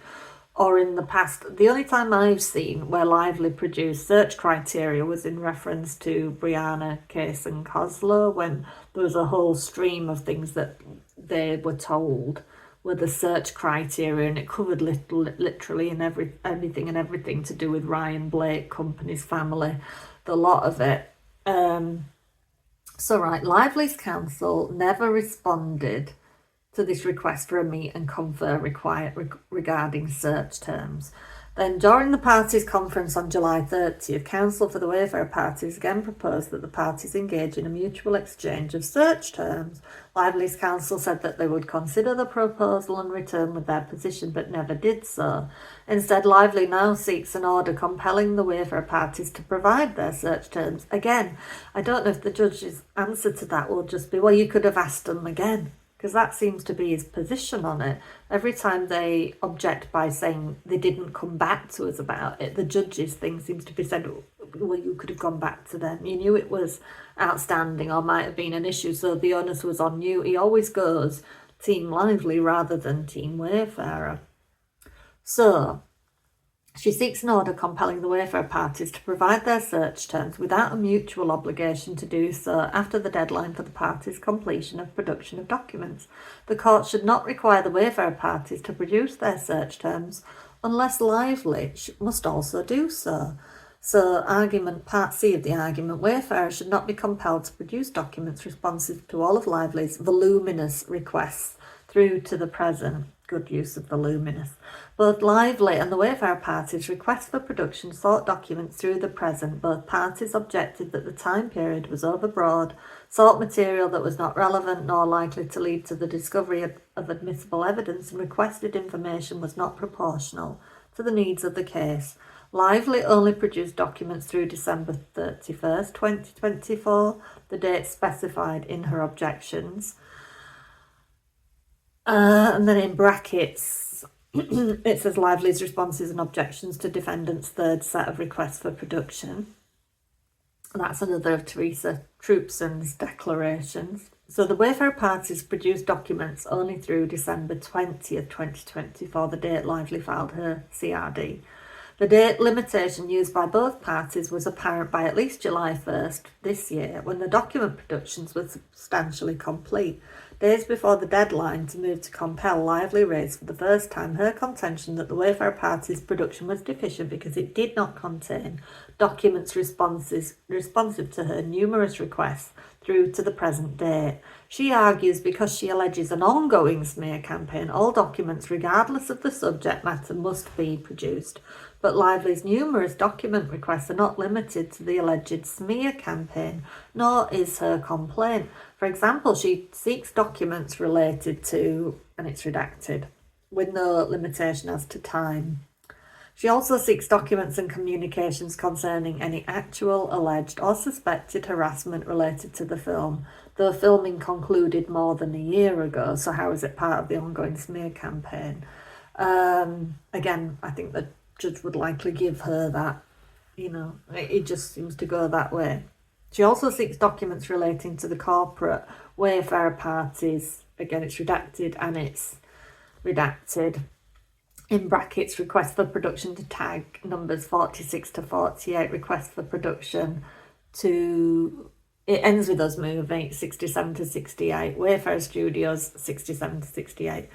or in the past. The only time I've seen where Lively produced search criteria was in reference to Brianna, Case and Coslow, when there was a whole stream of things that they were told were the search criteria, and it covered literally and anything and everything to do with Ryan Blake, company's family, the lot of it. So right, Lively's counsel never responded to this request for a meet and confer regarding search terms. Then during the parties' conference on July 30th, counsel for the Wayfarer parties again proposed that the parties engage in a mutual exchange of search terms. Lively's counsel said that they would consider the proposal and return with their position, but never did so. Instead, Lively now seeks an order compelling the Wayfarer parties to provide their search terms. Again, I don't know if the judge's answer to that will just be, well, you could have asked them again, because that seems to be his position on it. Every time they object by saying they didn't come back to us about it, the judge's thing seems to be said, well, you could have gone back to them. You knew it was outstanding or might have been an issue, so the onus was on you. He always goes Team Lively rather than Team Wayfarer. So she seeks an order compelling the Wayfarer parties to provide their search terms without a mutual obligation to do so after the deadline for the parties' completion of production of documents. The court should not require the Wayfarer parties to produce their search terms unless Lively must also do so. So, argument part C of the argument, Wayfarer should not be compelled to produce documents responsive to all of Lively's voluminous requests through to the present. Good use of voluminous. Both Lively and the Wayfarer parties' requests for production sought documents through the present. Both parties objected that the time period was overbroad, sought material that was not relevant nor likely to lead to the discovery of admissible evidence, and requested information was not proportional to the needs of the case. Lively only produced documents through December 31st, 2024, the date specified in her objections. And then in brackets, It says Lively's responses and objections to defendant's third set of requests for production. That's another of Teresa Troopson's declarations. So the Wayfarer parties produced documents only through December 20th, 2024, the date Lively filed her CRD. The date limitation used by both parties was apparent by at least July 1st this year, when the document productions were substantially complete. Days before the deadline to move to compel, Lively raised for the first time her contention that the Wayfarer party's production was deficient because it did not contain documents responsive to her numerous requests through to the present date. She argues because she alleges an ongoing smear campaign, all documents, regardless of the subject matter, must be produced. But Lively's numerous document requests are not limited to the alleged smear campaign, nor is her complaint. For example, she seeks documents related to, and it's redacted, with no limitation as to time. She also seeks documents and communications concerning any actual, alleged or suspected harassment related to the film, though filming concluded more than a year ago, so how is it part of the ongoing smear campaign? Again, I think the judge would likely give her that, it just seems to go that way. She also seeks documents relating to the corporate Wayfarer parties. Again, it's redacted and it's redacted. In brackets, request for production to tag numbers 46 to 48, request for production to, it ends with us moving 67 to 68, Wayfarer Studios 67 to 68.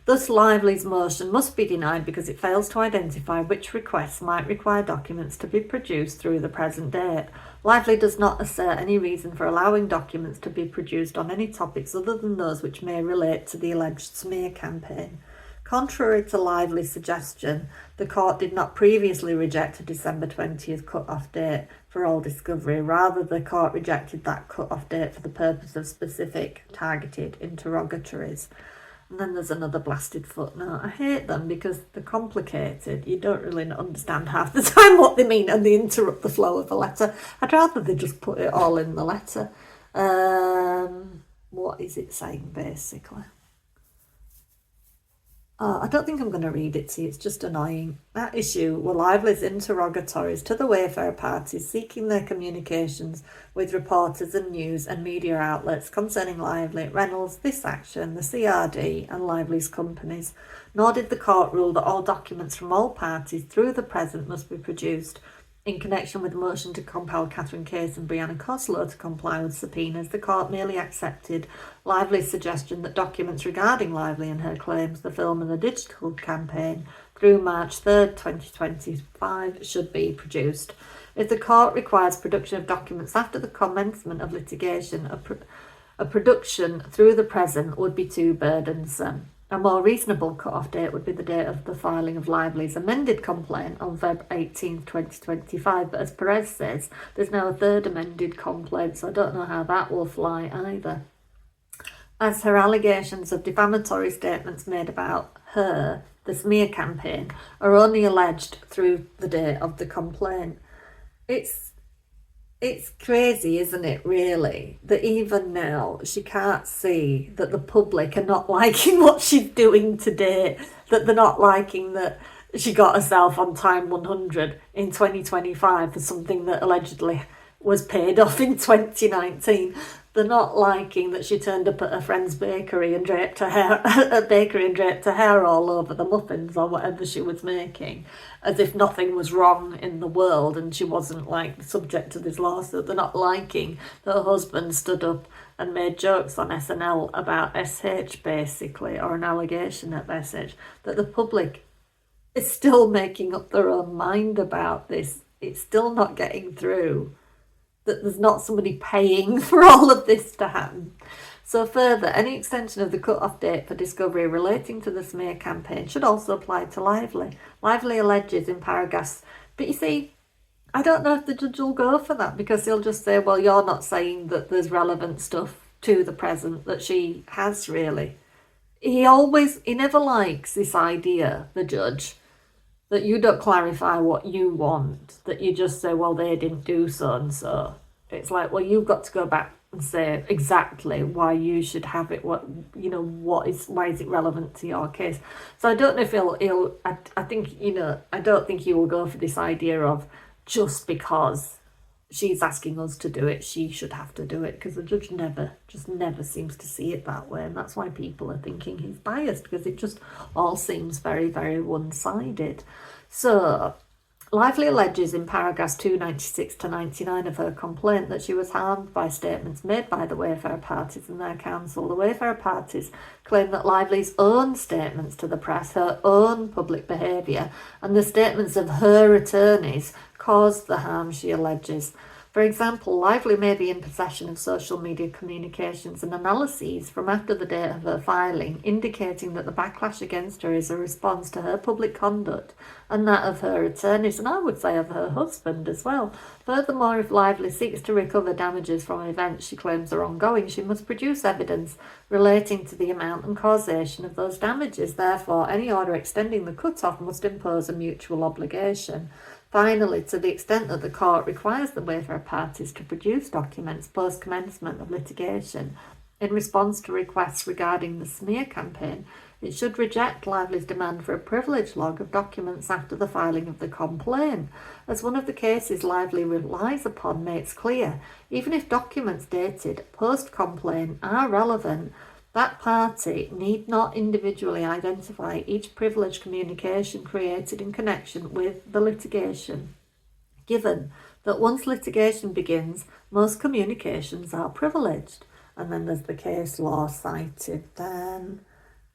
Thus, Lively's motion must be denied because it fails to identify which requests might require documents to be produced through the present date. Lively does not assert any reason for allowing documents to be produced on any topics other than those which may relate to the alleged smear campaign. Contrary to Lively's suggestion, the court did not previously reject a December 20th cut-off date for all discovery. Rather, the court rejected that cut-off date for the purpose of specific targeted interrogatories. And then there's another blasted footnote. I hate them because they're complicated. You don't really understand half the time what they mean and they interrupt the flow of a letter. I'd rather they just put it all in the letter. What is it saying, basically? I don't think I'm going to read it to you, it's just annoying. At issue were Lively's interrogatories to the Wayfarer parties seeking their communications with reporters and news and media outlets concerning Lively, Reynolds, this action, the CRD and Lively's companies. Nor did the court rule that all documents from all parties through the present must be produced. In connection with the motion to compel Catherine Case and Brianna Coslow to comply with subpoenas, the court merely accepted Lively's suggestion that documents regarding Lively and her claims, the film and the digital campaign, through March 3rd, 2025 should be produced. If the court requires production of documents after the commencement of litigation, a production through the present would be too burdensome. A more reasonable cut-off date would be the date of the filing of Lively's amended complaint on Feb 18th, 2025, but as Perez says, there's now a third amended complaint, so I don't know how that will fly either. As her allegations of defamatory statements made about her, the smear campaign, are only alleged through the date of the complaint. It's crazy, isn't it, really, that even now she can't see that the public are not liking what she's doing today, that they're not liking that she got herself on Time 100 in 2025 for something that allegedly was paid off in 2019. They're not liking that she turned up at her friend's bakery and draped her hair all over the muffins or whatever she was making, as if nothing was wrong in the world and she wasn't subject to this lawsuit. They're not liking that her husband stood up and made jokes on SNL about SH, basically, or an allegation at SH. That the public is still making up their own mind about this. It's still not getting through that there's not somebody paying for all of this to happen. So further, any extension of the cut-off date for discovery relating to the smear campaign should also apply to Lively. Lively alleges in paragraphs, but you see, I don't know if the judge will go for that, because he'll just say, well, you're not saying that there's relevant stuff to the present that she has, really. He never likes this idea, the judge, that you don't clarify what you want, that you just say, well, they didn't do so and so. it's like, well, you've got to go back and say exactly why you should have it. Why is it relevant to your case? So I don't know if I think, I don't think he will go for this idea of just because she's asking us to do it, she should have to do it, because the judge never seems to see it that way, and that's why people are thinking he's biased, because it just all seems very, very one-sided. So Lively alleges in paragraphs 296 to 99 of her complaint that she was harmed by statements made by the Wayfarer parties and their counsel. The Wayfarer parties claim that Lively's own statements to the press, her own public behaviour, and the statements of her attorneys caused the harm she alleges. For example, Lively may be in possession of social media communications and analyses from after the date of her filing, indicating that the backlash against her is a response to her public conduct and that of her attorneys, and I would say of her husband as well. Furthermore, if Lively seeks to recover damages from events she claims are ongoing, she must produce evidence relating to the amount and causation of those damages. Therefore, any order extending the cut-off must impose a mutual obligation. Finally, to the extent that the court requires the Wayfarer parties to produce documents post-commencement of litigation in response to requests regarding the smear campaign, it should reject Lively's demand for a privilege log of documents after the filing of the complaint. As one of the cases Lively relies upon makes clear, even if documents dated post-complaint are relevant, that party need not individually identify each privileged communication created in connection with the litigation, given that once litigation begins, most communications are privileged. And then there's the case law cited then,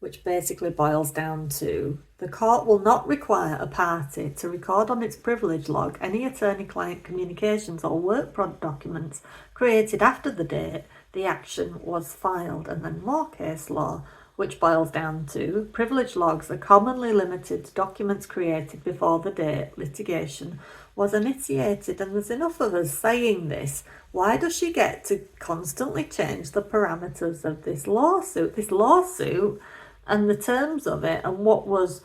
which basically boils down to the court will not require a party to record on its privilege log any attorney-client communications or work product documents created after the date the action was filed. And then more case law, which boils down to privilege logs are commonly limited to documents created before the date litigation was initiated. And there's enough of us saying this. Why does she get to constantly change the parameters of this lawsuit? This lawsuit and the terms of it and what was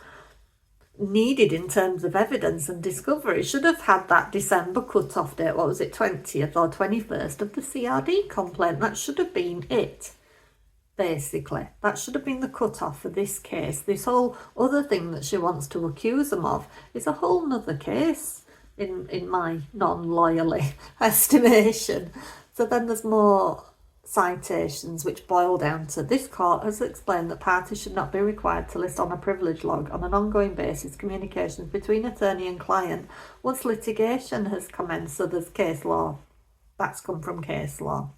needed in terms of evidence and discovery should have had that December cut-off date. What was it, 20th or 21st of the CRD complaint? That should have been it, basically. That should have been the cut-off for this case. This whole other thing that she wants to accuse them of is a whole nother case in my non-lawyerly estimation. So then there's more citations which boil down to this court has explained that parties should not be required to list on a privilege log on an ongoing basis communications between attorney and client once litigation has commenced. So there's case law, that's come from case law.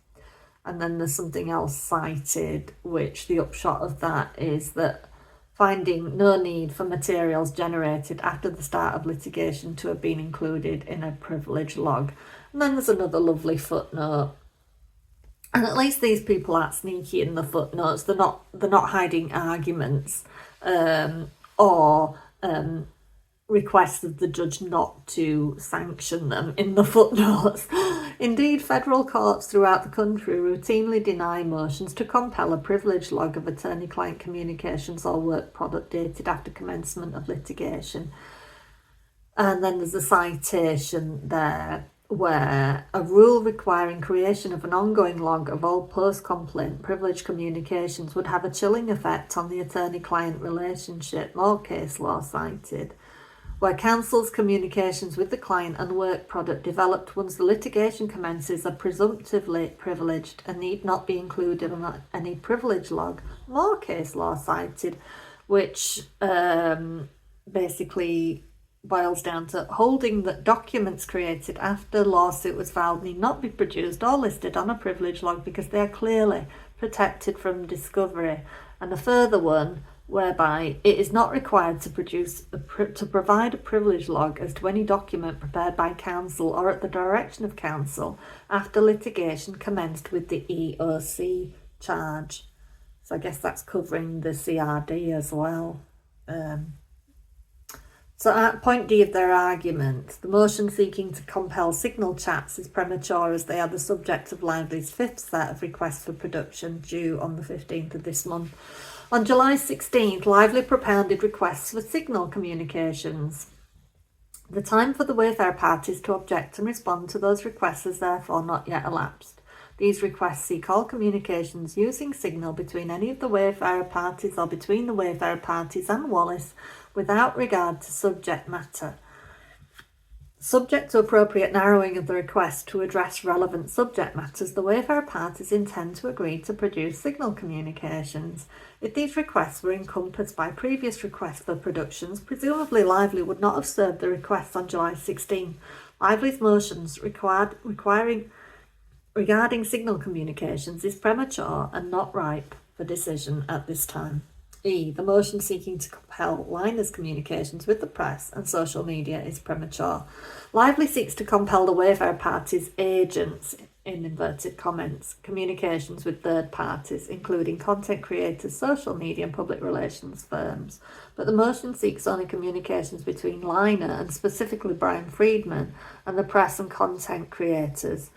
And then there's something else cited, which the upshot of that is that finding no need for materials generated after the start of litigation to have been included in a privilege log. And then there's another lovely footnote. And at least these people aren't sneaky in the footnotes. They're not hiding arguments or requests of the judge not to sanction them in the footnotes. Indeed, federal courts throughout the country routinely deny motions to compel a privilege log of attorney-client communications or work product dated after commencement of litigation. And then there's a citation there where a rule requiring creation of an ongoing log of all post-complaint privilege communications would have a chilling effect on the attorney-client relationship. More case law cited, where counsel's communications with the client and work product developed once the litigation commences are presumptively privileged and need not be included on any privilege log. More case law cited, which basically boils down to holding that documents created after lawsuit was filed need not be produced or listed on a privilege log because they are clearly protected from discovery. And a further one whereby it is not required to provide a privilege log as to any document prepared by counsel or at the direction of counsel after litigation commenced with the EOC charge. So I guess that's covering the CRD as well. So at point D of their argument, the motion seeking to compel signal chats is premature as they are the subject of Lively's fifth set of requests for production due on the 15th of this month. On July 16th, Lively propounded requests for signal communications. The time for the Wayfarer parties to object and respond to those requests has therefore not yet elapsed. These requests seek all communications using Signal between any of the Wayfarer parties or between the Wayfarer parties and Wallace without regard to subject matter. Subject to appropriate narrowing of the request to address relevant subject matters, the Wayfarer parties intend to agree to produce Signal communications. If these requests were encompassed by previous requests for productions, presumably Lively would not have served the requests on July 16. Lively's motions regarding Signal communications is premature and not ripe for decision at this time. E. The motion seeking to compel Liner's communications with the press and social media is premature. Lively seeks to compel the Wayfarer parties' agents, in inverted commas, communications with third parties, including content creators, social media and public relations firms. But the motion seeks only communications between Liner and specifically Brian Friedman and the press and content creators.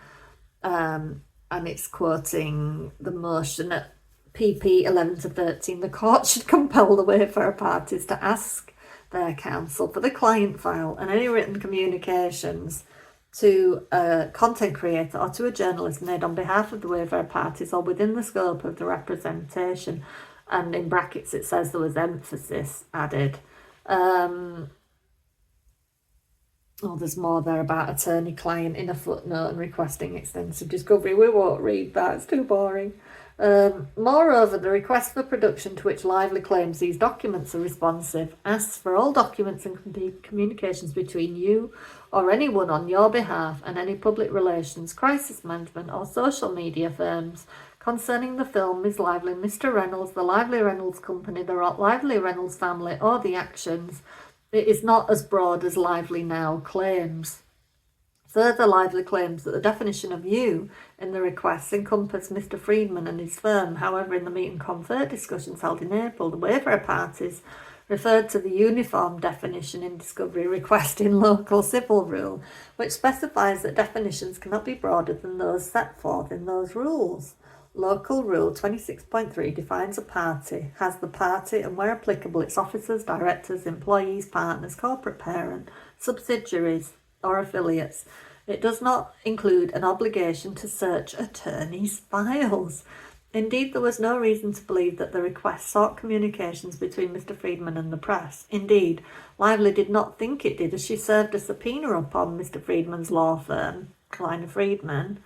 And it's quoting the motion at PP 11 to 13. The court should compel the Wayfarer parties to ask their counsel for the client file and any written communications to a content creator or to a journalist made on behalf of the Wayfarer parties or within the scope of the representation. And in brackets it says there was emphasis added. There's more there about attorney-client in a footnote and requesting extensive discovery. We won't read that, it's too boring. Moreover, the request for production to which Lively claims these documents are responsive asks for all documents and communications between you or anyone on your behalf and any public relations, crisis management or social media firms concerning the film Ms. Lively, Mr. Reynolds, the Lively Reynolds Company, the Lively Reynolds family or the actions. It is not as broad as Lively now claims. Further, Lively claims that the definition of you in the requests encompass Mr. Friedman and his firm. However, in the meet and confer discussions held in April, the Wayfarer parties referred to the uniform definition in discovery request in local civil rule, which specifies that definitions cannot be broader than those set forth in those rules. Local Rule 26.3 defines a party, has the party and, where applicable, its officers, directors, employees, partners, corporate parent, subsidiaries or affiliates. It does not include an obligation to search attorneys' files. Indeed, there was no reason to believe that the request sought communications between Mr. Friedman and the press. Indeed, Lively did not think it did, as she served a subpoena upon Mr. Friedman's law firm, Kleiner Friedman,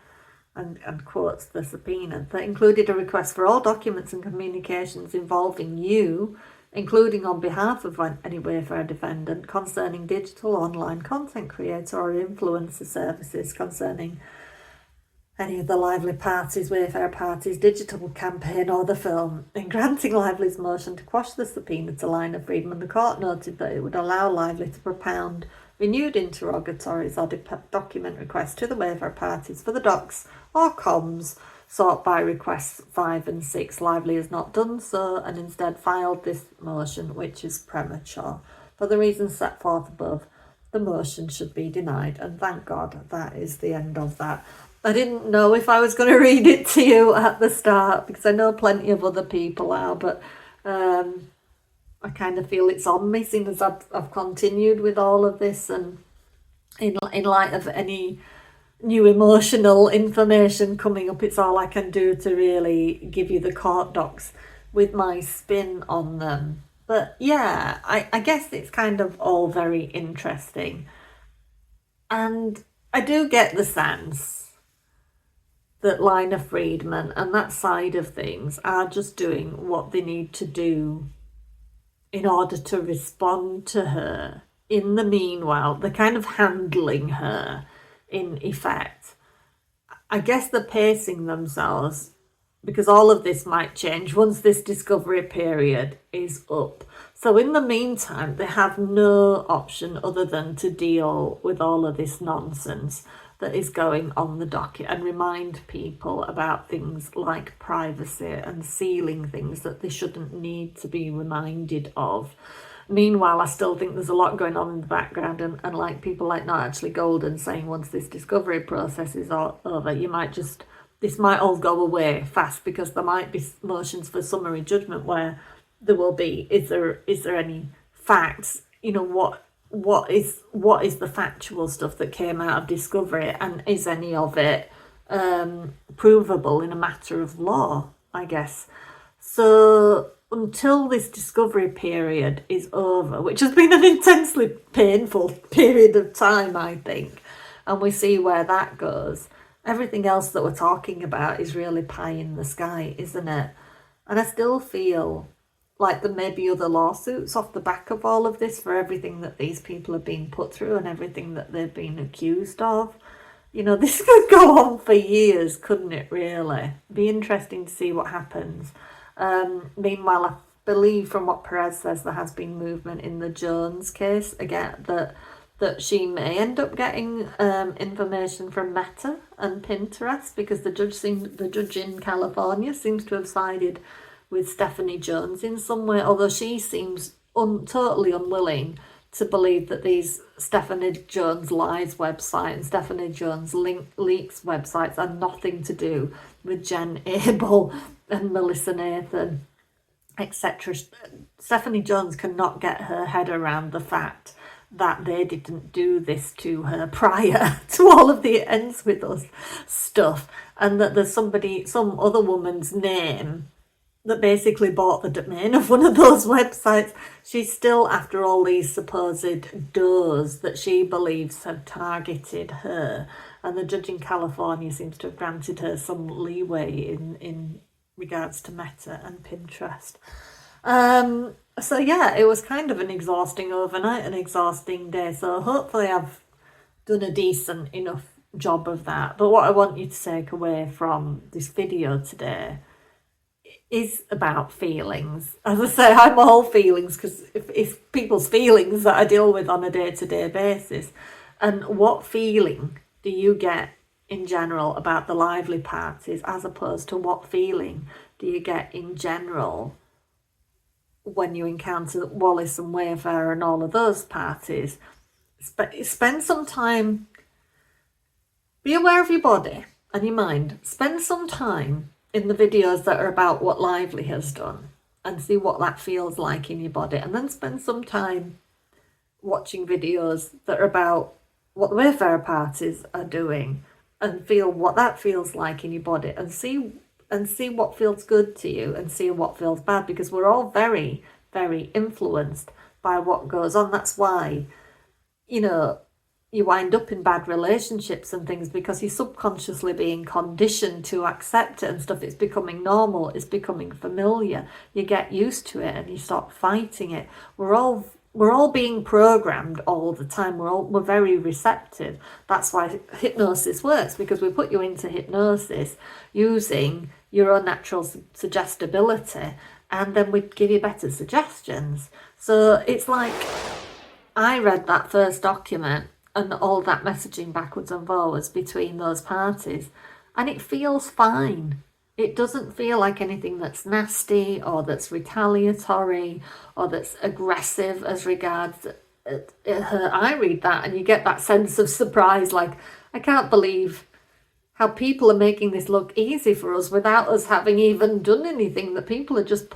and quotes the subpoena, that included a request for all documents and communications involving you, including on behalf of any Wayfarer defendant, concerning digital online content creator or influencer services, concerning any of the Lively parties, Wayfarer parties, digital campaign or the film. In granting Lively's motion to quash the subpoena to Liner Friedman, the court noted that it would allow Lively to propound renewed interrogatories or document requests to the Wayfarer parties for the docs or comms sought by requests 5 and 6. Lively has not done so and instead filed this motion, which is premature. For the reasons set forth above, the motion should be denied, and thank God that is the end of that. I didn't know if I was going to read it to you at the start because I know plenty of other people are, but I kind of feel it's on me, seeing as I've continued with all of this, and in light of any new emotional information coming up, it's all I can do to really give you the court docs with my spin on them. But yeah, I guess it's kind of all very interesting. And I do get the sense that Liner Friedman and that side of things are just doing what they need to do in order to respond to her. In the meanwhile, they're kind of handling her in effect. I guess they're pacing themselves because all of this might change once this discovery period is up. So in the meantime, they have no option other than to deal with all of this nonsense that is going on the docket and remind people about things like privacy and sealing things that they shouldn't need to be reminded of. Meanwhile, I still think there's a lot going on in the background, and like people like Not Actually Golden saying once this discovery process is all over, this might all go away fast because there might be motions for summary judgment where there will be, is there any facts, what is the factual stuff that came out of discovery, and is any of it provable in a matter of law, I guess. So until this discovery period is over, which has been an intensely painful period of time, I think, and we see where that goes, everything else that we're talking about is really pie in the sky, isn't it? And I still feel like there may be other lawsuits off the back of all of this for everything that these people have been put through and everything that they've been accused of. You know, this could go on for years, couldn't it, really? Be interesting to see what happens. Meanwhile, I believe from what Perez says, there has been movement in the Jones case, again, that she may end up getting information from Meta and Pinterest, because the judge in California seems to have sided with Stephanie Jones in some way, although she seems totally unwilling to believe that these Stephanie Jones Lies website and Stephanie Jones Leaks websites are nothing to do with Jen Abel and Melissa Nathan, etc. Stephanie Jones cannot get her head around the fact that they didn't do this to her prior to all of the ends with us stuff, and that there's some other woman's name that basically bought the domain of one of those websites. She's still, after all these supposed does that she believes have targeted her, and the judge in California seems to have granted her some leeway in regards to Meta and Pinterest. So yeah, it was kind of an exhausting overnight, an exhausting day. So hopefully I've done a decent enough job of that. But what I want you to take away from this video today is about feelings. As I say, I'm all feelings, because it's people's feelings that I deal with on a day-to-day basis. And what feeling do you get in general about the lively parties, as opposed to what feeling do you get in general when you encounter Wallace and Wayfarer and all of those parties? Spend some time, be aware of your body and your mind. Spend some time in the videos that are about what Lively has done and see what that feels like in your body, and then spend some time watching videos that are about what the Wayfarer parties are doing and feel what that feels like in your body, and see what feels good to you and see what feels bad, because we're all very, very influenced by what goes on. That's why, you know, you wind up in bad relationships and things, because you're subconsciously being conditioned to accept it and stuff. It's becoming normal, it's becoming familiar. You get used to it and you stop fighting it. We're all being programmed all the time. We're very receptive. That's why hypnosis works, because we put you into hypnosis using your own natural suggestibility, and then we give you better suggestions. So it's like, I read that first document and all that messaging backwards and forwards between those parties, and it feels fine. It doesn't feel like anything that's nasty or that's retaliatory or that's aggressive as regards her. I read that and you get that sense of surprise, like, I can't believe how people are making this look easy for us without us having even done anything. That people are just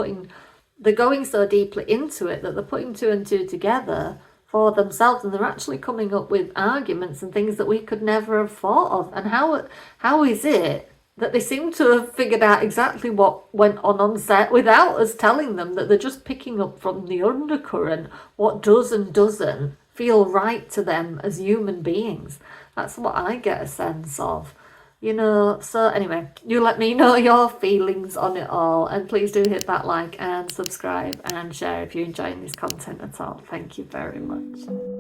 they're going so deeply into it that they're putting two and two together for themselves, and they're actually coming up with arguments and things that we could never have thought of. And how is it that they seem to have figured out exactly what went on set without us telling them, that they're just picking up from the undercurrent what does and doesn't feel right to them as human beings? That's what I get a sense of. You know, so anyway, you let me know your feelings on it all, and please do hit that like and subscribe and share if you're enjoying this content at all. Thank you very much.